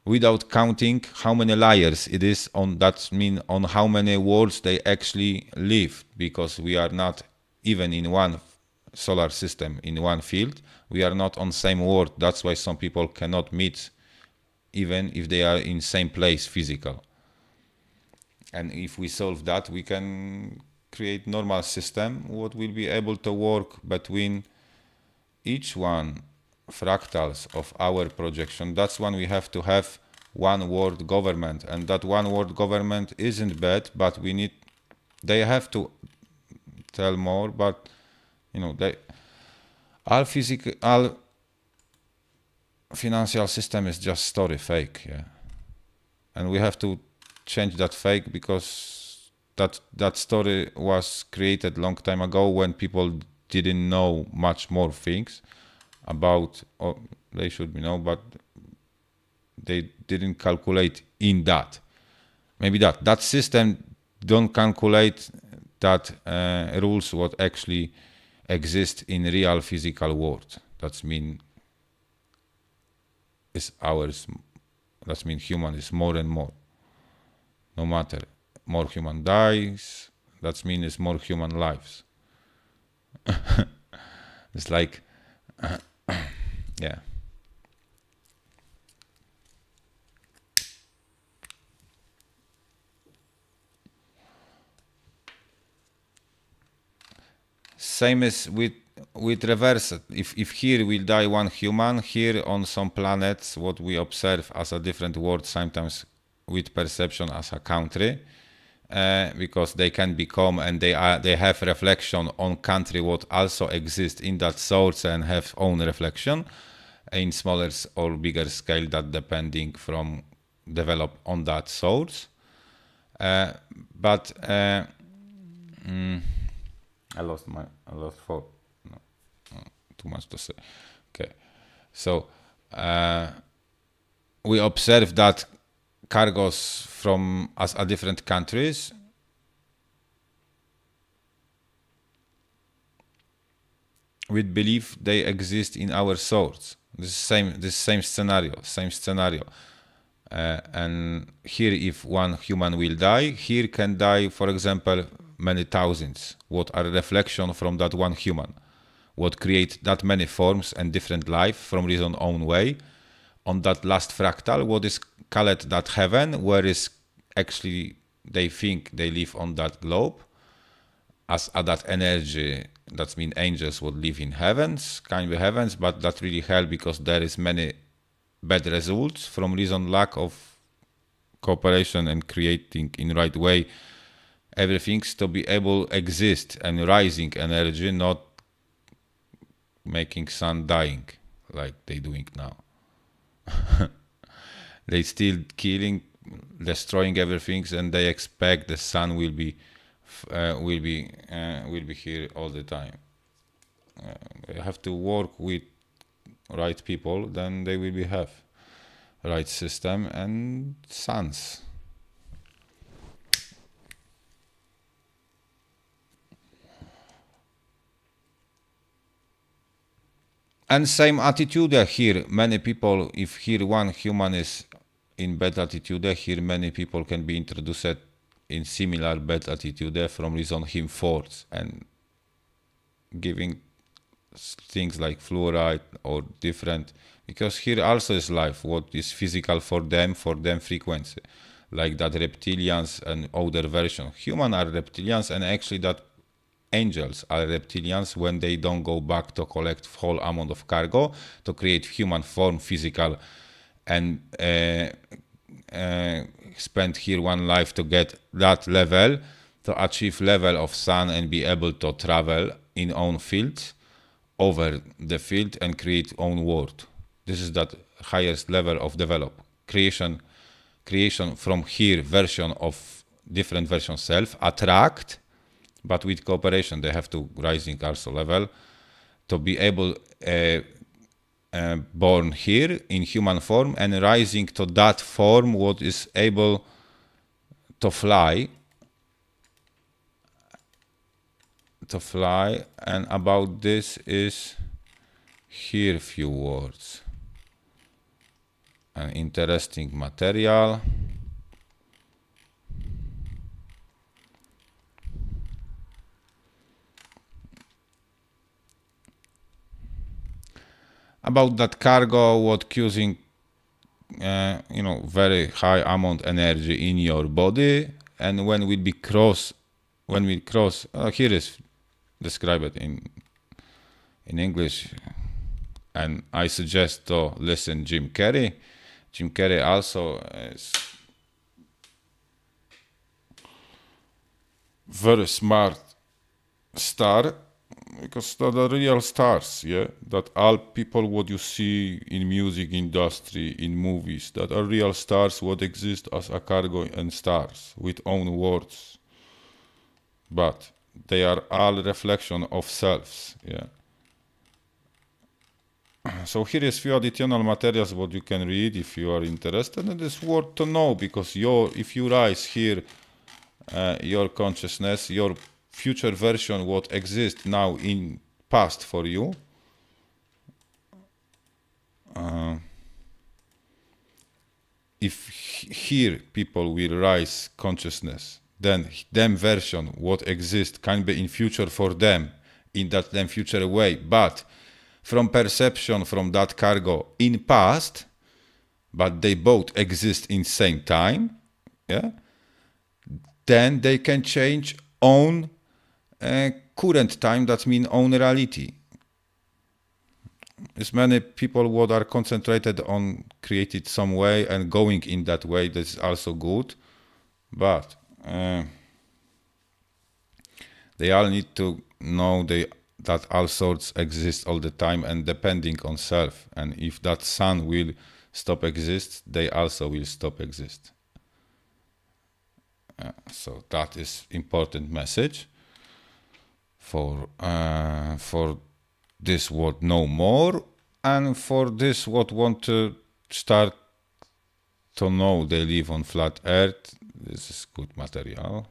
S1: without counting how many layers it is on, that mean on how many worlds they actually live, because we are not even in one solar system, in one field, we are not on same world. That's why some people cannot meet even if they are in same place physical. And if we solve that, we can create normal system what will be able to work between each one fractals of our projection. That's when we have to have one world government, and that one world government isn't bad, but we need, they have to tell more, but you know, they all physical, all financial system is just story fake, yeah, and we have to change that fake, because that story was created long time ago when people didn't know much more things about, or they should be know, but they didn't calculate in that. Maybe that system don't calculate that rules what actually exist in real physical world. That's mean is ours. That mean human is more and more. No matter, more human dies, that means it's more human lives. It's like, yeah. Same as with reverse. If here will die one human, here on some planets, what we observe as a different world, sometimes with perception as a country, because they can become, and they have reflection on country what also exists in that source and have own reflection in smaller or bigger scale, that depending from develop on that source. I lost four. No, too much to say. Okay, so we observe that cargos from as a different countries we believe they exist in our source. This same scenario. And here, if one human will die, here can die, for example, many thousands, what are reflection from that one human, what create that many forms and different life from his own way. On that last fractal, what is called that heaven, where is actually they think they live on that globe, as that energy, that means angels would live in heavens, kind of heavens, but that really hell, because there is many bad results from reason lack of cooperation and creating in right way everything's to be able exist and rising energy, not making sun dying like they doing now. They still killing, destroying everything, and they expect the sun will be here all the time. They have to work with right people, then they will have right system and suns. And same attitude here. Many people, if here one human is in bad attitude, here many people can be introduced in similar bad attitude from reason him force and giving things like fluoride or different, because here also is life, what is physical for them frequency, like that reptilians and older version. Human are reptilians, and actually that angels are reptilians when they don't go back to collect whole amount of cargo to create human form physical and spend here one life to get that level, to achieve level of sun and be able to travel in own field over the field and create own world. This is that highest level of develop creation from here version of different version self, attract, but with cooperation they have to rising also level to be able born here in human form and rising to that form what is able to fly, and about this is here few words. An interesting material. About that cargo, what using, very high amount energy in your body, and when we cross, here is described in English, and I suggest to listen Jim Carrey. Jim Carrey also is very smart star, because they're the real stars, yeah? That all people what you see in music industry, in movies, that are real stars what exist as a cargo and stars with own words. But they are all reflection of selves, yeah? So here is few additional materials what you can read if you are interested, and it's worth to know, because if you rise here, your consciousness, your future version what exists now in past for you, if here people will rise consciousness, then them version what exists can be in future for them in that them future way, but from perception from that cargo in past, but they both exist in same time, yeah, then they can change own current time, that means own reality. As many people what are concentrated on created some way and going in that way, that's also good, but they all need to know that all sorts exist all the time and depending on self, and if that sun will stop exist, they also will stop exist. So that is important message for this what know more, and for this what want to start to know they live on flat earth. This is good material.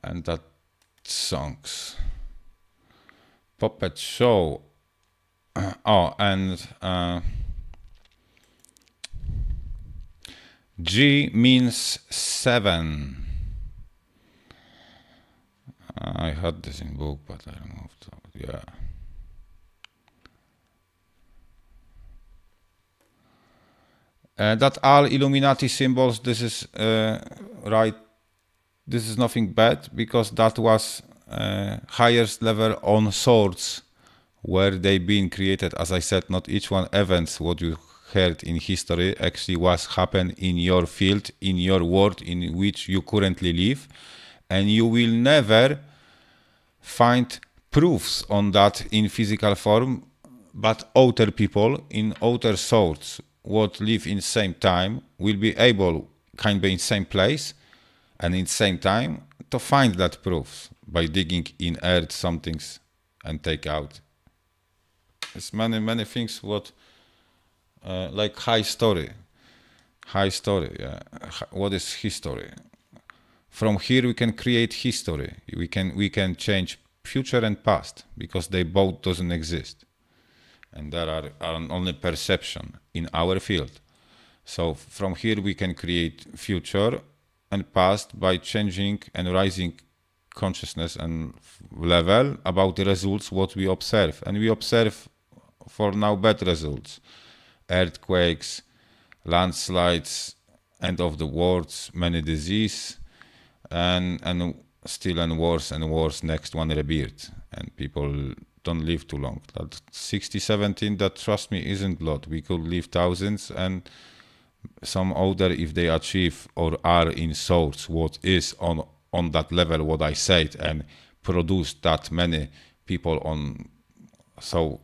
S1: And that songs, puppet show, G means 7. I had this in book, but I removed it. Yeah. That all Illuminati symbols, this is right. This is nothing bad, because that was highest level on swords where they been created. As I said, not each one events what you heard in history actually was happen in your field, in your world in which you currently live, and you will never find proofs on that in physical form, but outer people in outer swords what live in same time will be able kind of in same place and in same time to find that proofs by digging in earth some things and take out. It's many things what like high story, yeah. What is history? From here we can create history. We can change future and past, because they both doesn't exist, and there are only perception in our field. So from here we can create future and past by changing and rising consciousness and level about the results what we observe, and we observe for now bad results: earthquakes, landslides, end of the world, many disease, and still and worse next one rebirth, and people don't live too long. That 60, 17, that trust me isn't lot. We could live thousands, and some older if they achieve or are in souls what is on that level what I said, and produce that many people on so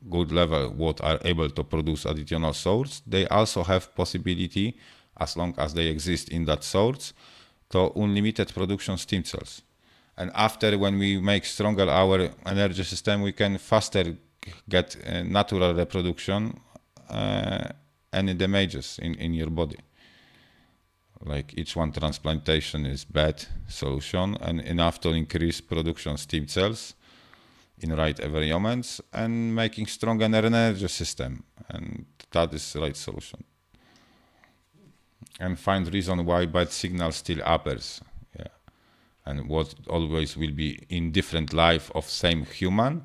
S1: good level what are able to produce additional souls, they also have possibility as long as they exist in that source, to unlimited production stem cells. And after, when we make stronger our energy system, we can faster get natural reproduction, any damages in your body. Like each one transplantation is bad solution, and enough to increase production stem cells in right environments and making stronger energy system, and that is the right solution. And find reason why bad signal still appears, yeah, and what always will be in different life of same human,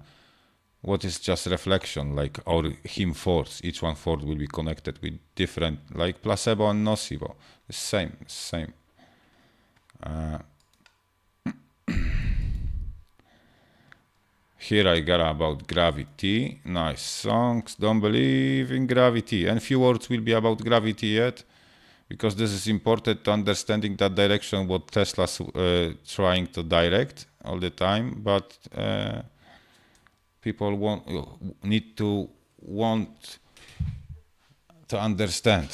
S1: what is just reflection, like our him force, each one force will be connected with different, like placebo and nocebo, the same. Here I got about gravity, nice songs, don't believe in gravity, and few words will be about gravity yet, because this is important to understanding that direction what Tesla's trying to direct all the time, but people need to want to understand.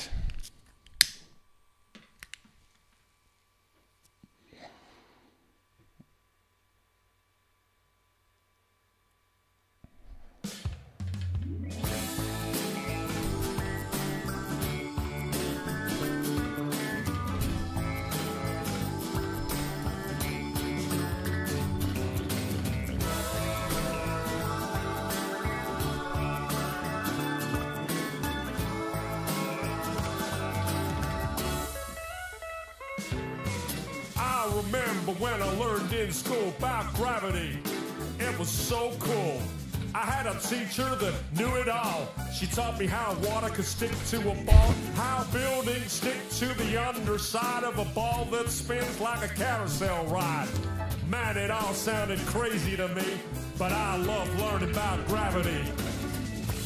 S2: Remember when I learned in school about gravity? It was so cool. I had a teacher that knew it all. She taught me how water could stick to a ball, how buildings stick to the underside of a ball that spins like a carousel ride. Man, it all sounded crazy to me, but I love learning about gravity.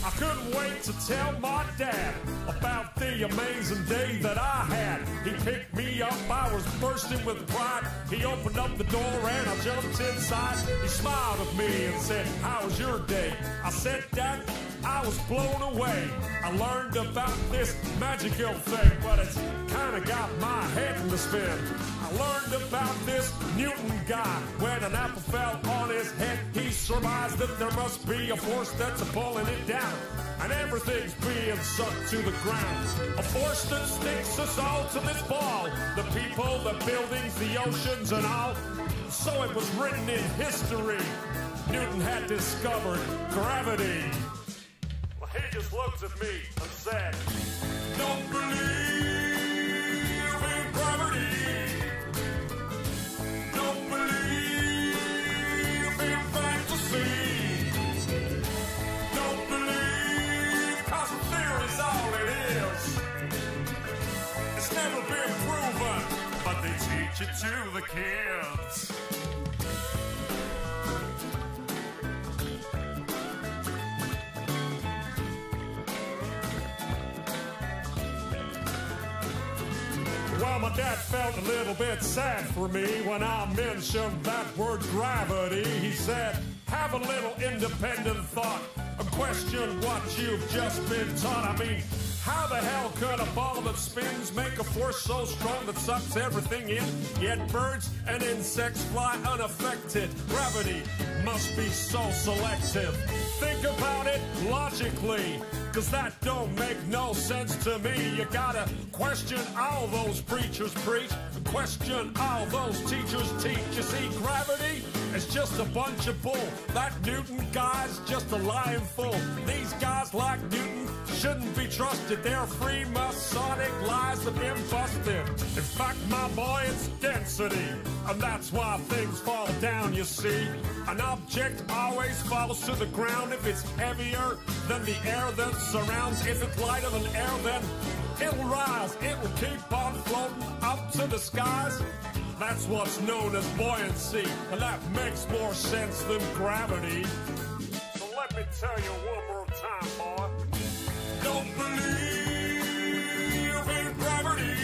S2: I couldn't wait to tell my dad about the amazing day that I had. He picked me up, I was bursting with pride. He opened up the door and I jumped inside. He smiled at me and said, "How was your day?" I said, "Dad, I was blown away. I learned about this magical thing, but it's kinda got my head in the spin. I learned about this Newton guy. When an apple fell on his head, he surmised that there must be a force that's pulling it down, and everything's being sucked to the ground. A force that sticks us all to this ball, the people, the buildings, the oceans, and all. So it was written in history. Newton had discovered gravity." Well, he just looked at me and said, "Don't believe in gravity. Don't believe in fantasy. Don't believe, 'cause the theory's all it is. It's never been proven, but they teach it to the kids." Well, my dad felt a little bit sad for me when I mentioned that word gravity. He said, "Have a little independent thought and question what you've just been taught. I mean, how the hell could a ball that spins make a force so strong that sucks everything in? Yet birds and insects fly unaffected. Gravity must be so selective. Think about it logically, 'cause that don't make no sense to me. You gotta question all those preachers preach, question all those teachers teach. You see, gravity is just a bunch of bull. That Newton guy's just a lying fool. These guys like Newton shouldn't be trusted. Their free Masonic lies have been busted. In fact, my boy, it's density, and that's why things fall down, you see. An object always falls to the ground if it's heavier than the air that surrounds. If it's lighter than air, then it'll rise. It will keep on floating up to the skies. That's what's known as buoyancy, and that makes more sense than gravity. So let me tell you one more time, boy. Don't believe in gravity.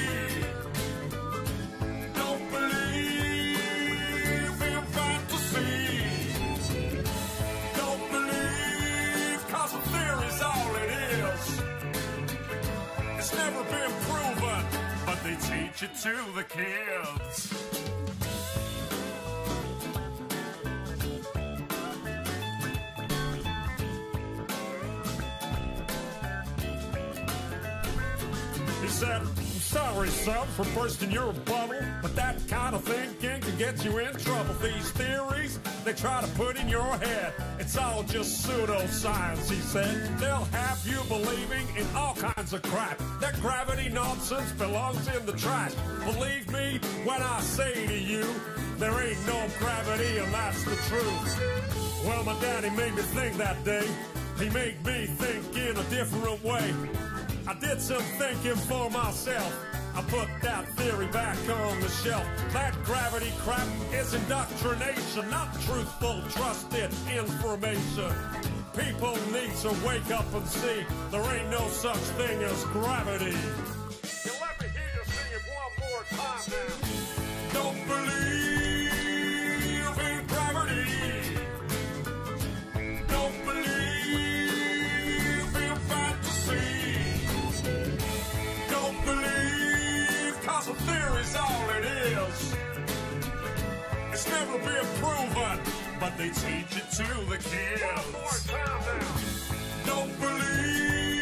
S2: Don't believe in fantasy. Don't believe, 'cause the theory's all it is. It's never been proven, teach it to the kids. He said, I'm sorry, son, for bursting your bubble, but that kind of thinking can get you in trouble. These theories they try to put in your head, it's all just pseudoscience, he said. They'll have you believing in all kinds of crap. That gravity nonsense belongs in the trash. Believe me when I say to you, there ain't no gravity, and that's the truth. Well, my daddy made me think that day. He made me think in a different way. I did some thinking for myself. I put that theory back on the shelf. That gravity crap is indoctrination, not truthful, trusted information. People need to wake up and see there ain't no such thing as gravity. You let me hear you sing it one more time now. Don't believe in gravity. Don't believe in fantasy. Don't believe, cause a theory's all it is. It's never been proven, but they teach it to the kids. One more time now. Don't believe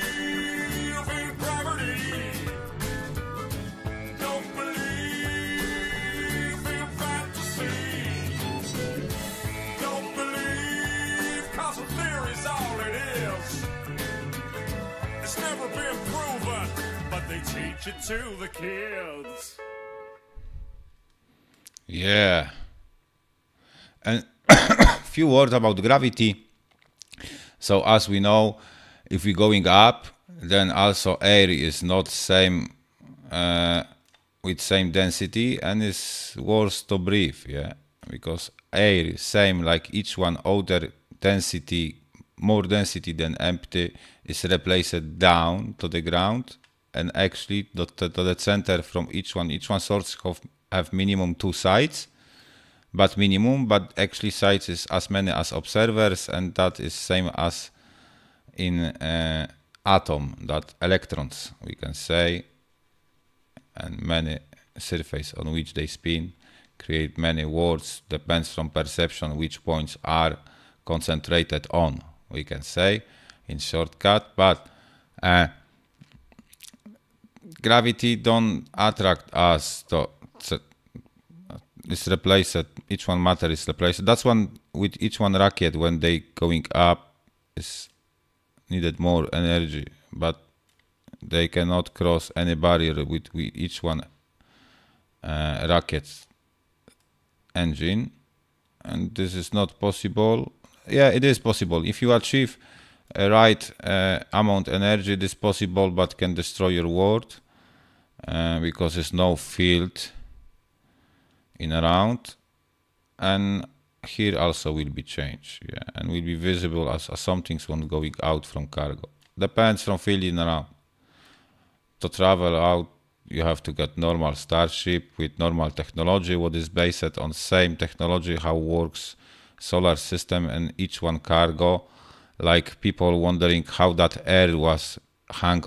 S2: in gravity. Don't believe in fantasy. Don't believe, cause a theory's all it is. It's never been proven, but they teach it to the kids.
S1: Yeah. And few words about gravity. So as we know, if we're going up, then also air is not same with same density, and it's worse to breathe, yeah, because air is same like each one other density, more density than empty, is replaced down to the ground, and actually to the center from each one source have minimum 2 sides, but actually sides is as many as observers, and that is same as in atom, that electrons we can say, and many surface on which they spin create many words, depends from perception which points are concentrated on, we can say in shortcut. But gravity don't attract us to is replaced, each one matter is replaced. That's one with each one rocket when they going up is needed more energy, but they cannot cross any barrier with each one rocket's engine, and this is not possible. Yeah, it is possible. If you achieve a right amount energy, it is possible, but can destroy your world because there's no field in around, and here also will be changed, yeah, and will be visible as some things when going out from cargo. Depends from field in around. To travel out, you have to get normal starship with normal technology, what is based on same technology, how works solar system, and each one cargo, like people wondering how that air was hung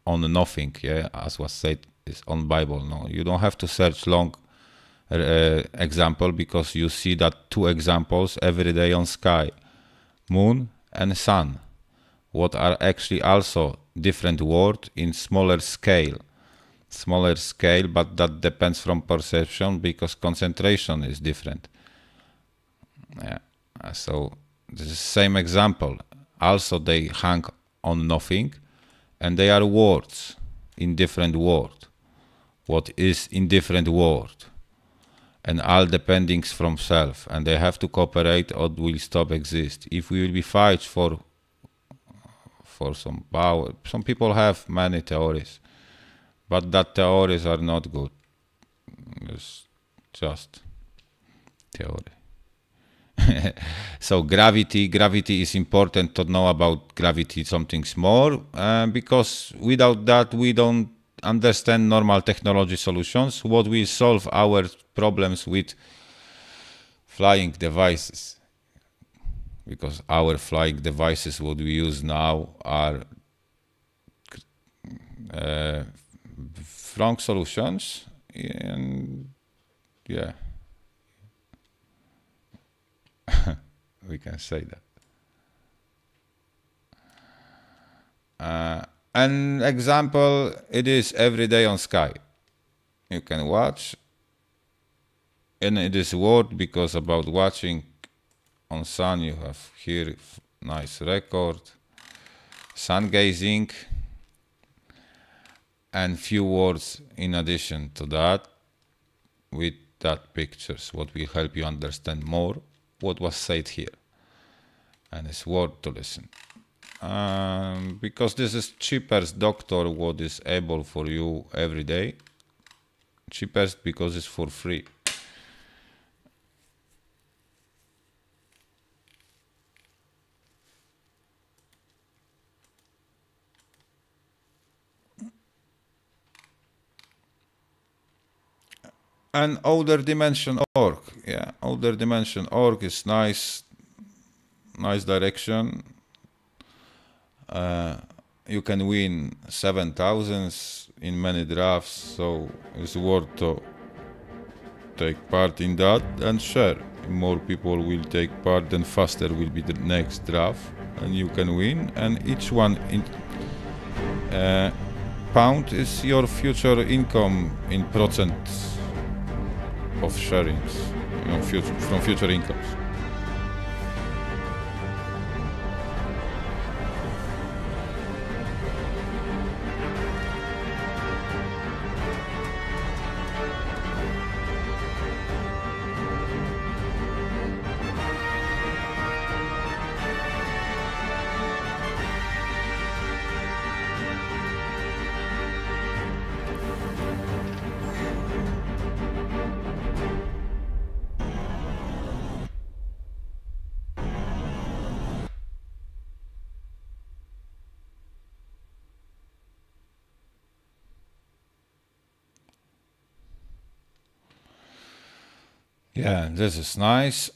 S1: on nothing, yeah, as was said is on Bible. No, you don't have to search long example, because you see that 2 examples every day on sky, moon and sun, what are actually also different word in smaller scale, but that depends from perception because concentration is different. Yeah, so this is same example. Also they hang on nothing, and they are words in different word. What is in different word, and all depending from self, and they have to cooperate or will stop exist. If we will be fight for some power, some people have many theories, but that theories are not good. It's just theory. So gravity is important to know about gravity, something more, because without that we don't understand normal technology solutions, what will solve our problems with flying devices. Because our flying devices, what we use now, are wrong solutions, and yeah, we can say that. An example, it is every day on Sky. You can watch, and it is word because about watching on sun you have here nice record, sun gazing, and few words in addition to that with that pictures what will help you understand more what was said here, and it's worth to listen. Because this is cheapest doctor what is able for you every day, cheapest because it's for free. And older dimension org, yeah, older dimension org is nice direction. You can win 7,000 in many drafts, so it's worth to take part in that and share. More people will take part, then faster will be the next draft, and you can win. And each one in pound is your future income in percents of sharings, you know, from future incomes. Yeah, this is nice.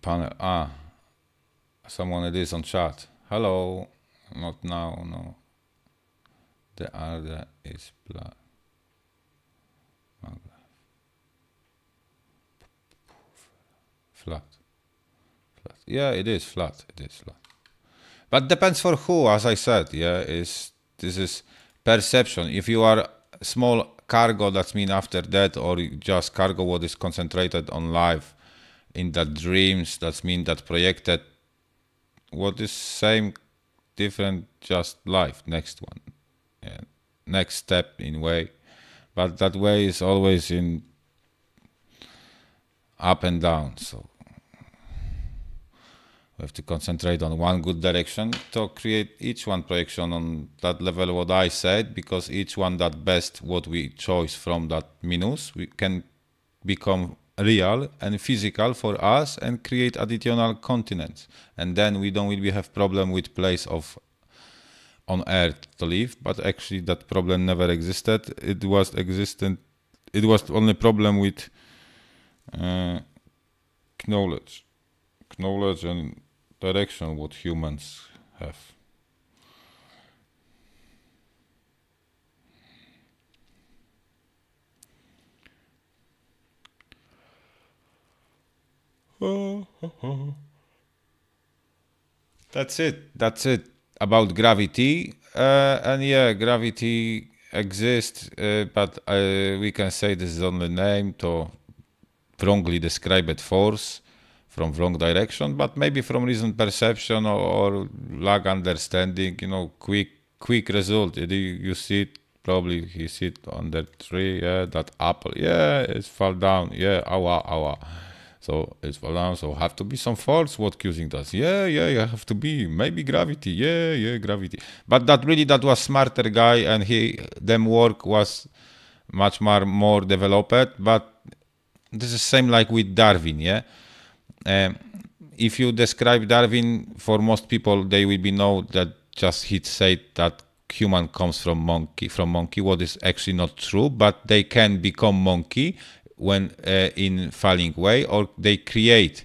S1: Panel. Someone it is on chat. Hello. Not now, no. The other is black. Flat. Yeah, it is flat. It is flat. But depends for who, as I said. Yeah, this is perception. If you are small cargo, that's mean after that, or just cargo what is concentrated on life in that dreams, that's mean that projected what is same, different, just life, next one. Yeah. Next step in way. But that way is always in up and down, so we have to concentrate on one good direction to create each one projection on that level what I said, because each one that best what we choose from that minus we can become real and physical for us and create additional continents, and then we don't really have problem with place of on earth to live, but actually that problem never existed. It was only problem with knowledge and direction what humans have. That's it about gravity. And yeah, gravity exists, but we can say this is only name to wrongly described force from wrong direction, but maybe from reason perception or lack understanding, you know, quick result. You see it, probably he sit on that tree, yeah, that apple, yeah, it's fall down, yeah, awa. So it's fall down, so have to be some force what causing that. Yeah, you have to be, maybe gravity, yeah, gravity. But that was smarter guy, and them work was much more developed, but this is same like with Darwin, yeah. If you describe Darwin, for most people, they will be know that just he said that human comes from monkey, what is actually not true, but they can become monkey when in falling way, or they create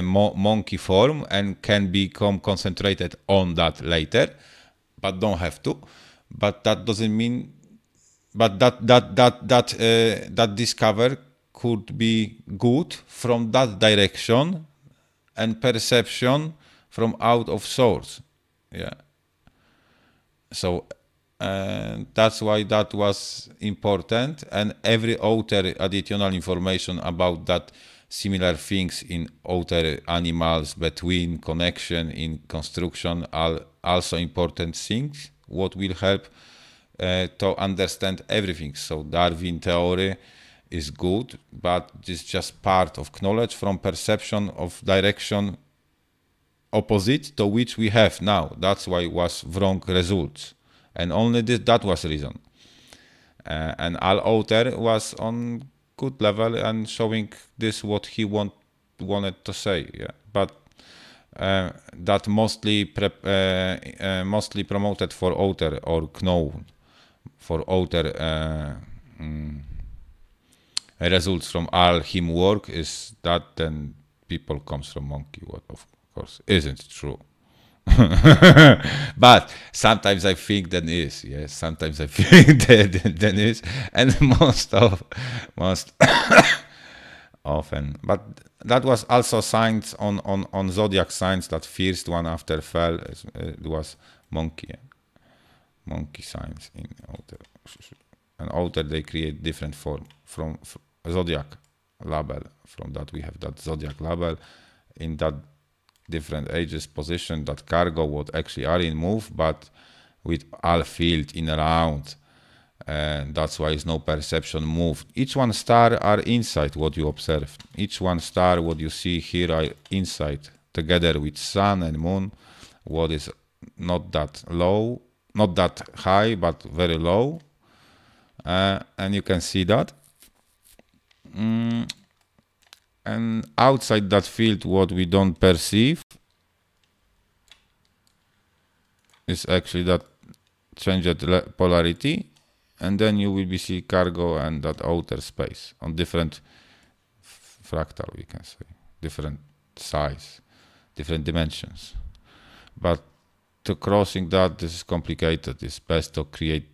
S1: monkey form and can become concentrated on that later, but don't have to. But that doesn't mean, but that discover could be good from that direction and perception from out of source. Yeah. So that's why that was important, and every author additional information about that similar things in other animals, between connection in construction are also important things what will help to understand everything. So Darwin theory is good, but it's just part of knowledge from perception of direction opposite to which we have now. That's why it was wrong results, and only that was reason. And all author was on good level and showing this what he wanted to say. Yeah, but that mostly promoted for author or known for author results from all him work is that then people comes from monkey, what of course isn't true. But sometimes I think that is, yes, sometimes I think that is, and most often. But that was also signs on zodiac signs. That first one after fell it was monkey signs in author. And author they create different form from zodiac label. From that we have that zodiac label in that different ages position, that cargo what actually are in move, but with all field in around, and that's why it's no perception move. Each one star are inside what you observe. Each one star what you see here are inside, together with sun and moon, what is not that low, not that high, but very low, and you can see that. And outside that field, what we don't perceive is actually that changed polarity, and then you will be see cargo and that outer space on different fractal, we can say, different size, different dimensions. But to crossing that, this is complicated. It's best to create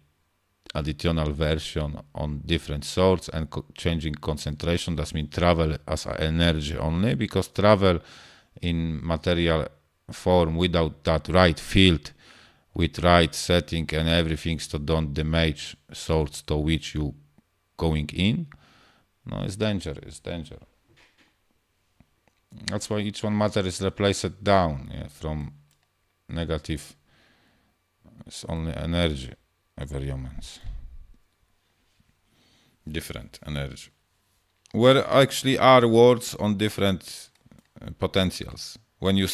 S1: additional version on different sorts and changing concentration. That means travel as energy only, because travel in material form without that right field, with right setting and everything, so don't damage sorts to which you going in. No, it's danger. It's danger. That's why each one matter is replaced down, yeah, from negative. It's only energy. Every humans different energy, where actually are words on different potentials. When you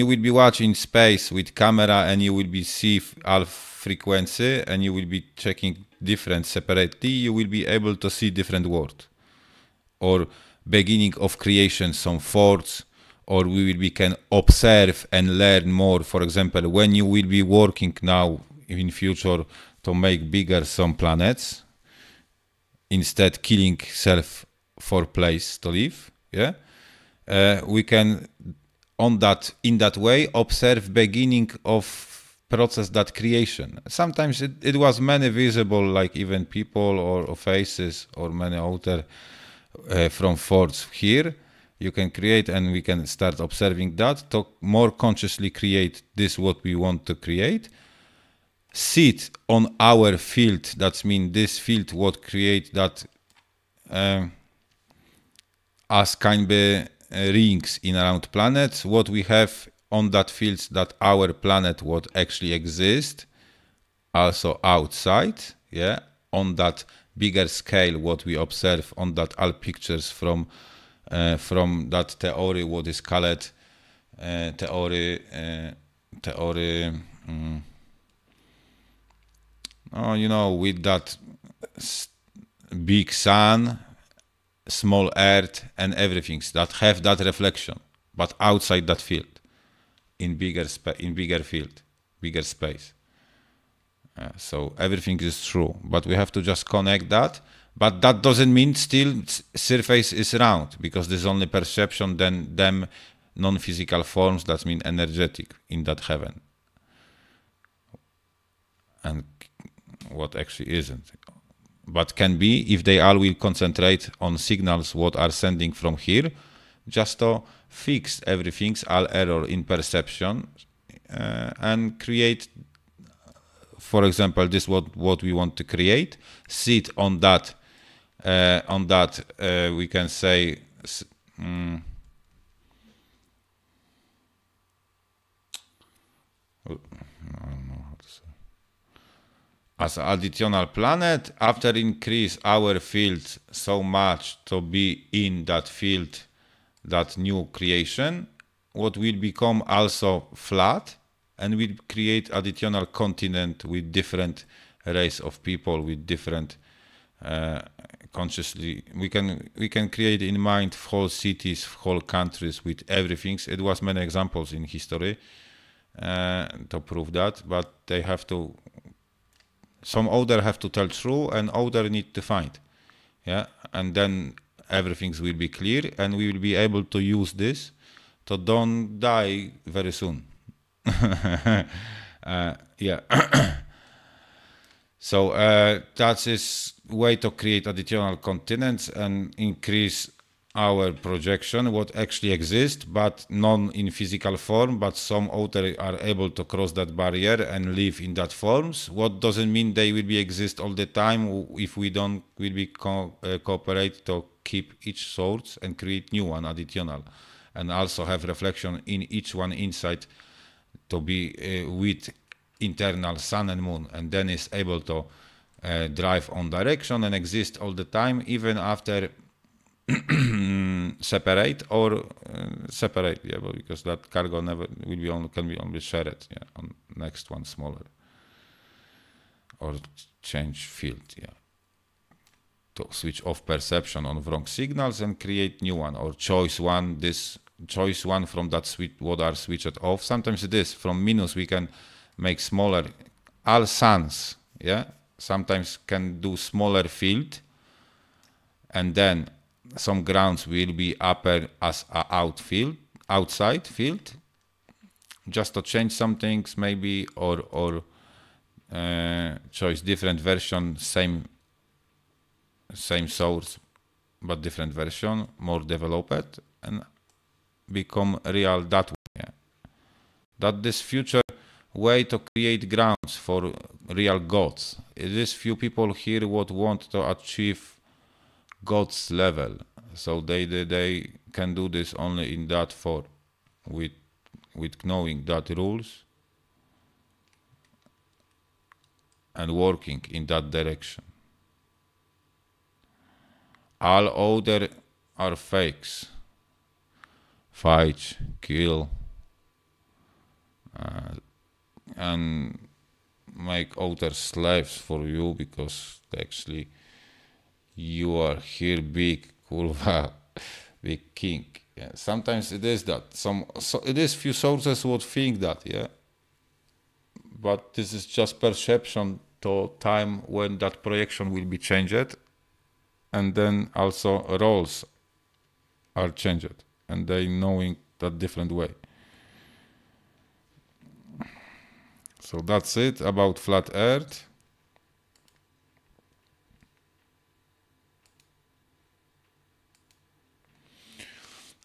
S1: will be watching space with camera and you will be see all frequency and you will be checking different separately, you will be able to see different words or beginning of creation, some thoughts, or we can observe and learn more. For example, when you will be working now in future to make bigger some planets, instead killing self for place to live, yeah, we can in that way observe beginning of process that creation. Sometimes it was many visible, like even people or faces or many outer from thoughts here. You can create, and we can start observing that to more consciously create this what we want to create. Sit on our field, that means this field what create that as kind of rings in around planets, what we have on that field, that our planet what actually exists also outside, yeah, on that bigger scale what we observe on that all pictures from that theory what is called with that big sun, small earth and everything that have that reflection, but outside that field, in bigger field, bigger space. So everything is true, but we have to just connect that. But that doesn't mean still surface is round, because there's only perception, then them non-physical forms that mean energetic in that heaven. And what actually isn't. But can be if they all will concentrate on signals what are sending from here, just to fix everything's all error in perception and create, for example, this what we want to create, sit on that we can say as additional planet, after increase our field so much to be in that field, that new creation, what will become also flat, and will create additional continent with different race of people, with different consciously. We can create in mind whole cities, whole countries with everything. It was many examples in history to prove that, but they have to. Some order have to tell true, and order need to find, yeah, and then everything will be clear, and we will be able to use this to don't die very soon. Yeah. So that is way to create additional continents and increase our projection, what actually exists, but non in physical form, but some authors are able to cross that barrier and live in that forms. What doesn't mean they will be exist all the time if we don't will be cooperate to keep each source and create new one additional, and also have reflection in each one inside to be with internal sun and moon, and then is able to drive on direction and exist all the time, even after separate or separate, yeah, because that cargo never will be only can be only shared, yeah, on next one smaller, or change field, yeah, to switch off perception on wrong signals and create new one, or choice one from that switch what are switched off. Sometimes it is from minus we can make smaller all suns, yeah, sometimes can do smaller field, and then some grounds will be upper as a outside field, just to change some things maybe, or choose different version, same source but different version, more developed, and become real that way, yeah. That this future way to create grounds for real gods. It is few people here what want to achieve God's level, so they can do this only in that form, with knowing that rules and working in that direction. All other are fakes, fight, kill, and make other slaves for you, because actually you are here big kurwa, big king. Yeah. Sometimes it is that. So it is few sources would think that, yeah. But this is just perception to time when that projection will be changed, and then also roles are changed, and they knowing that different way. So that's it about flat earth.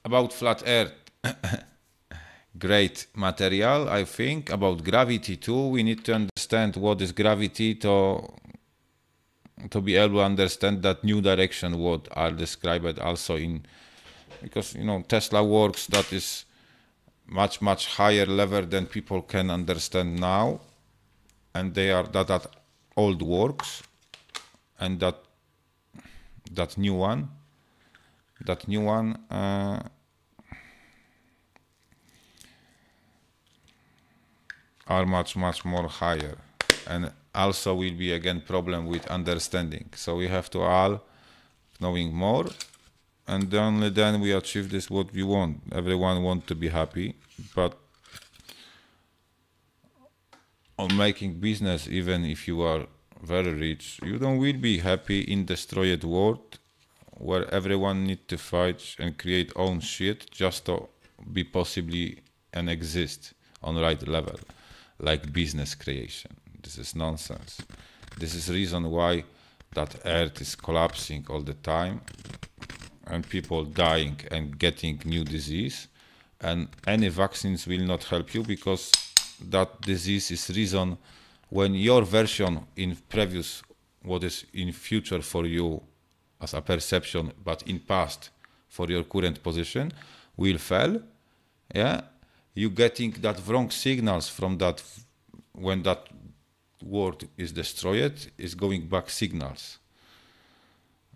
S1: About flat earth, great material, I think. About gravity too, we need to understand what is gravity to be able to understand that new direction what are described also in, because you know Tesla works that is much higher level than people can understand now, and they are that old works, and that new one are much more higher, and also will be again problem with understanding. So we have to all knowing more, and only then we achieve this what we want. Everyone want to be happy, but on making business, even if you are very rich. You don't will be happy in destroyed world where everyone need to fight and create own shit just to be possibly and exist on right level, like business creation. This is nonsense. This is reason why that earth is collapsing all the time and people dying and getting new disease, and any vaccines will not help you because that disease is reason when your version in previous, what is in future for you as a perception, but in past for your current position will fail. Yeah, you getting that wrong signals from that when that world is destroyed is going back signals,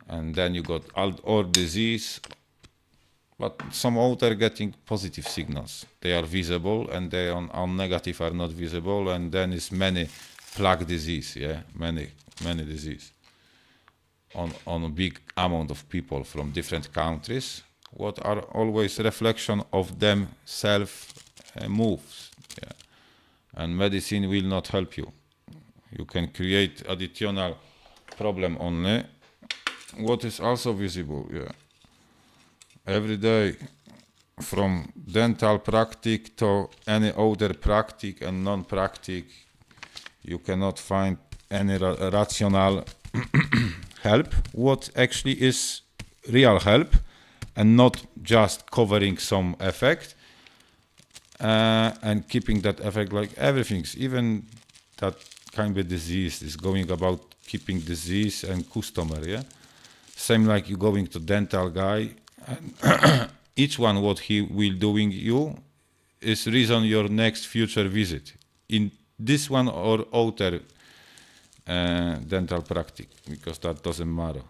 S1: and then you got all disease. But some other getting positive signals. They are visible, and they on negative are not visible, and then is many plague disease, yeah, many disease on a big amount of people from different countries, what are always reflection of them self moves, yeah. And medicine will not help you. You can create additional problem only. What is also visible, yeah. Every day, from dental practice to any other practice and non-practice, you cannot find any rational help. What actually is real help, and not just covering some effect and keeping that effect like everything's, even that kind of disease is going about keeping disease and customer, yeah. Same like you going to dental guy. And each one what he will doing you is reason your next future visit in this one or other dental practice, because that doesn't matter.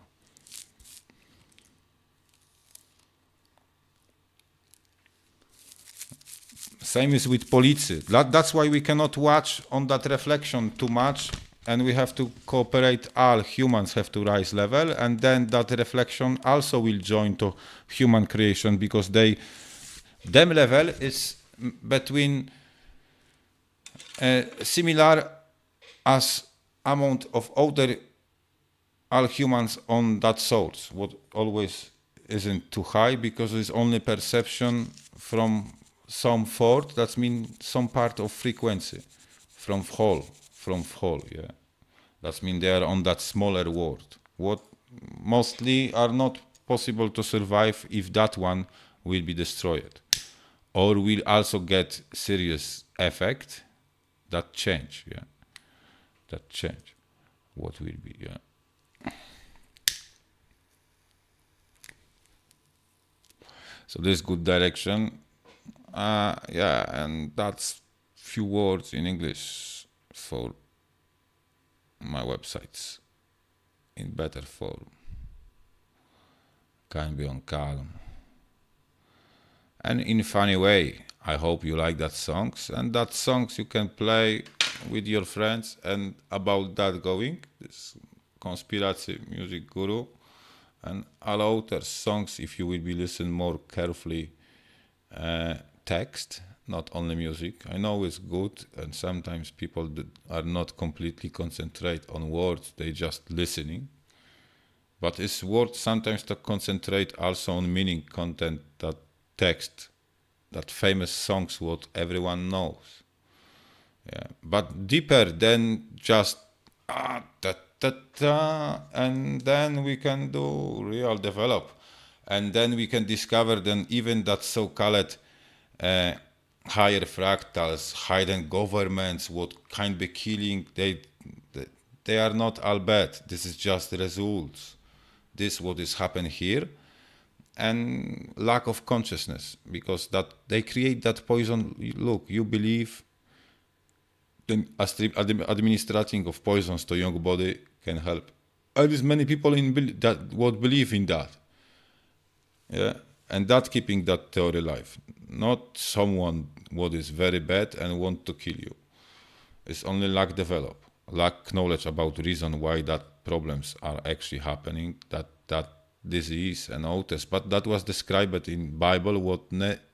S1: Same is with police. That's why we cannot watch on that reflection too much, and we have to cooperate. All humans have to rise level, and then that reflection also will join to human creation, because them level is between similar as amount of other all humans on that source, what always isn't too high, because it's only perception from some fourth, that means some part of frequency from whole, yeah. That means they are on that smaller world, what mostly are not possible to survive if that one will be destroyed, or will also get serious effect that change, yeah. That change, what will be, yeah. So this good direction, yeah, and that's few words in English for my websites in better form. Can be on calm and in funny way. I hope you like that songs, and that songs you can play with your friends, and about that going this conspiracy music guru and all other songs, if you will be listen more carefully, text, not only music. I know it's good, and sometimes people are not completely concentrate on words, they just listening, but it's worth sometimes to concentrate also on meaning content, that text, that famous songs what everyone knows, yeah. But deeper than just ta ta ta, and then we can do real develop, and then we can discover then even that so-called higher fractals, hidden governments, what kind of killing, they are not all bad. This is just the results. This what is happening here, and lack of consciousness, because that they create that poison. Look, you believe the administrating of poisons to young body can help. There is many people in that what believe in that, yeah, and that keeping that theory alive. Not someone what is very bad and want to kill you. It's only lack develop, lack knowledge about reason why that problems are actually happening, that disease and others. But that was described in Bible what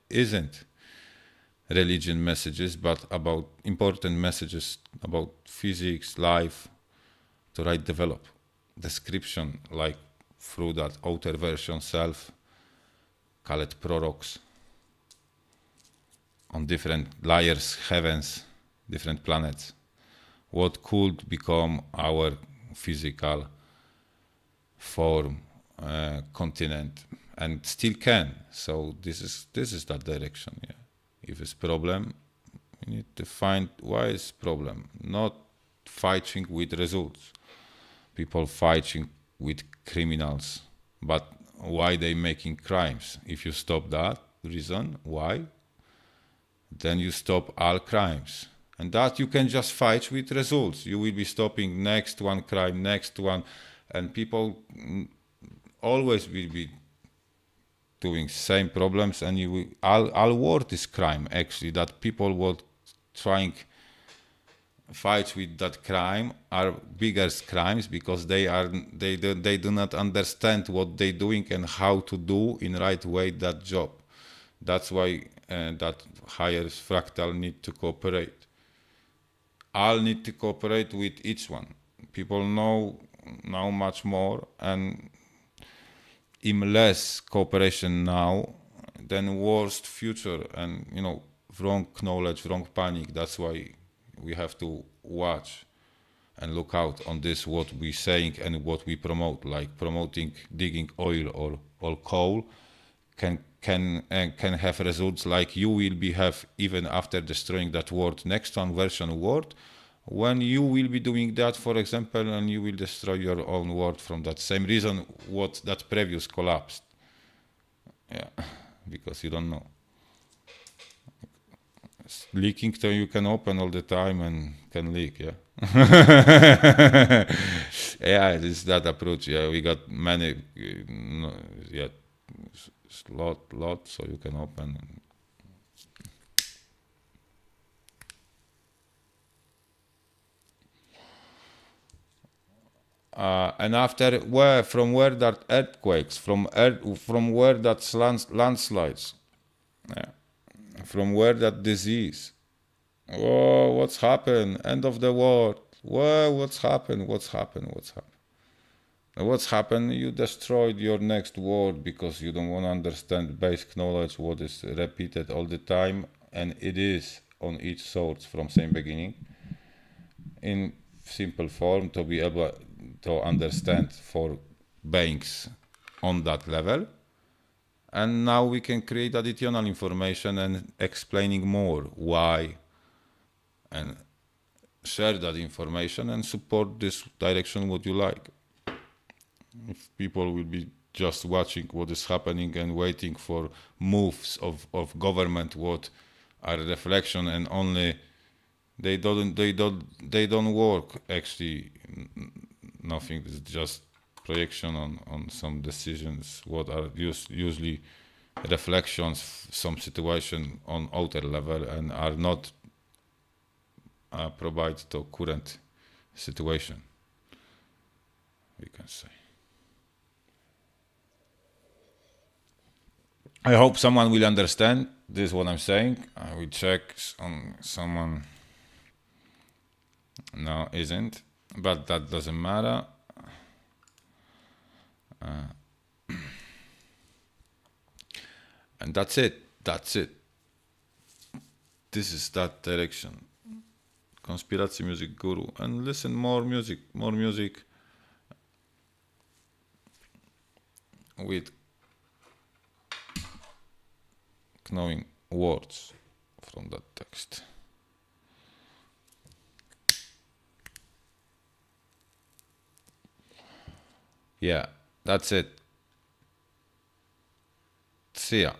S1: isn't religion messages, but about important messages about physics, life, to write develop. Description, like through that outer version self, call it prorogs, on different layers, heavens, different planets. What could become our physical form, continent, and still can. So this is that direction. Yeah. If it's problem, we need to find why it's problem. Not fighting with results. People fighting with criminals, but why they making crimes? If you stop that reason, why? Then you stop all crimes. And that you can just fight with results. You will be stopping next one crime, next one, and people always will be doing same problems, and you will, all world is crime actually, that people will trying fight with that crime are bigger crimes because they do not understand what they doing and how to do in right way that job. That's why that higher fractal need to cooperate. All need to cooperate with each one. People know now much more, and in less cooperation now, then worst future, and wrong knowledge, wrong panic. That's why we have to watch and look out on this, what we saying and what we promote, like promoting digging oil or coal can have results like you will be have even after destroying that world, next one version world, when you will be doing that, for example, and you will destroy your own world from that same reason what that previous collapsed. Yeah, because you don't know. It's leaking, so you can open all the time and can leak. Yeah. Yeah, it is that approach. Yeah, we got many. Yeah, lot, so you can open. And after from where that earthquakes, from where that landslides, yeah, from where that disease. Oh, what's happened? End of the world. Whoa, what's happened? What's happened? What's happened? What's happened? You destroyed your next word because you don't want to understand basic knowledge, what is repeated all the time, and it is on each source from same beginning. In simple form to be able to understand for beings on that level. And now we can create additional information and explaining more why, and share that information and support this direction what you like. If people will be just watching what is happening and waiting for moves of government, what are reflection and only they don't work actually. Nothing is just projection on some decisions what are usually reflections some situation on outer level and are not provide to current situation, we can say. I hope someone will understand this what I'm saying. I will check on someone no isn't, but that doesn't matter. And that's it. This is that direction. Conspiracy Music Guru. And listen more music with knowing words from that text. Yeah, that's it. See ya.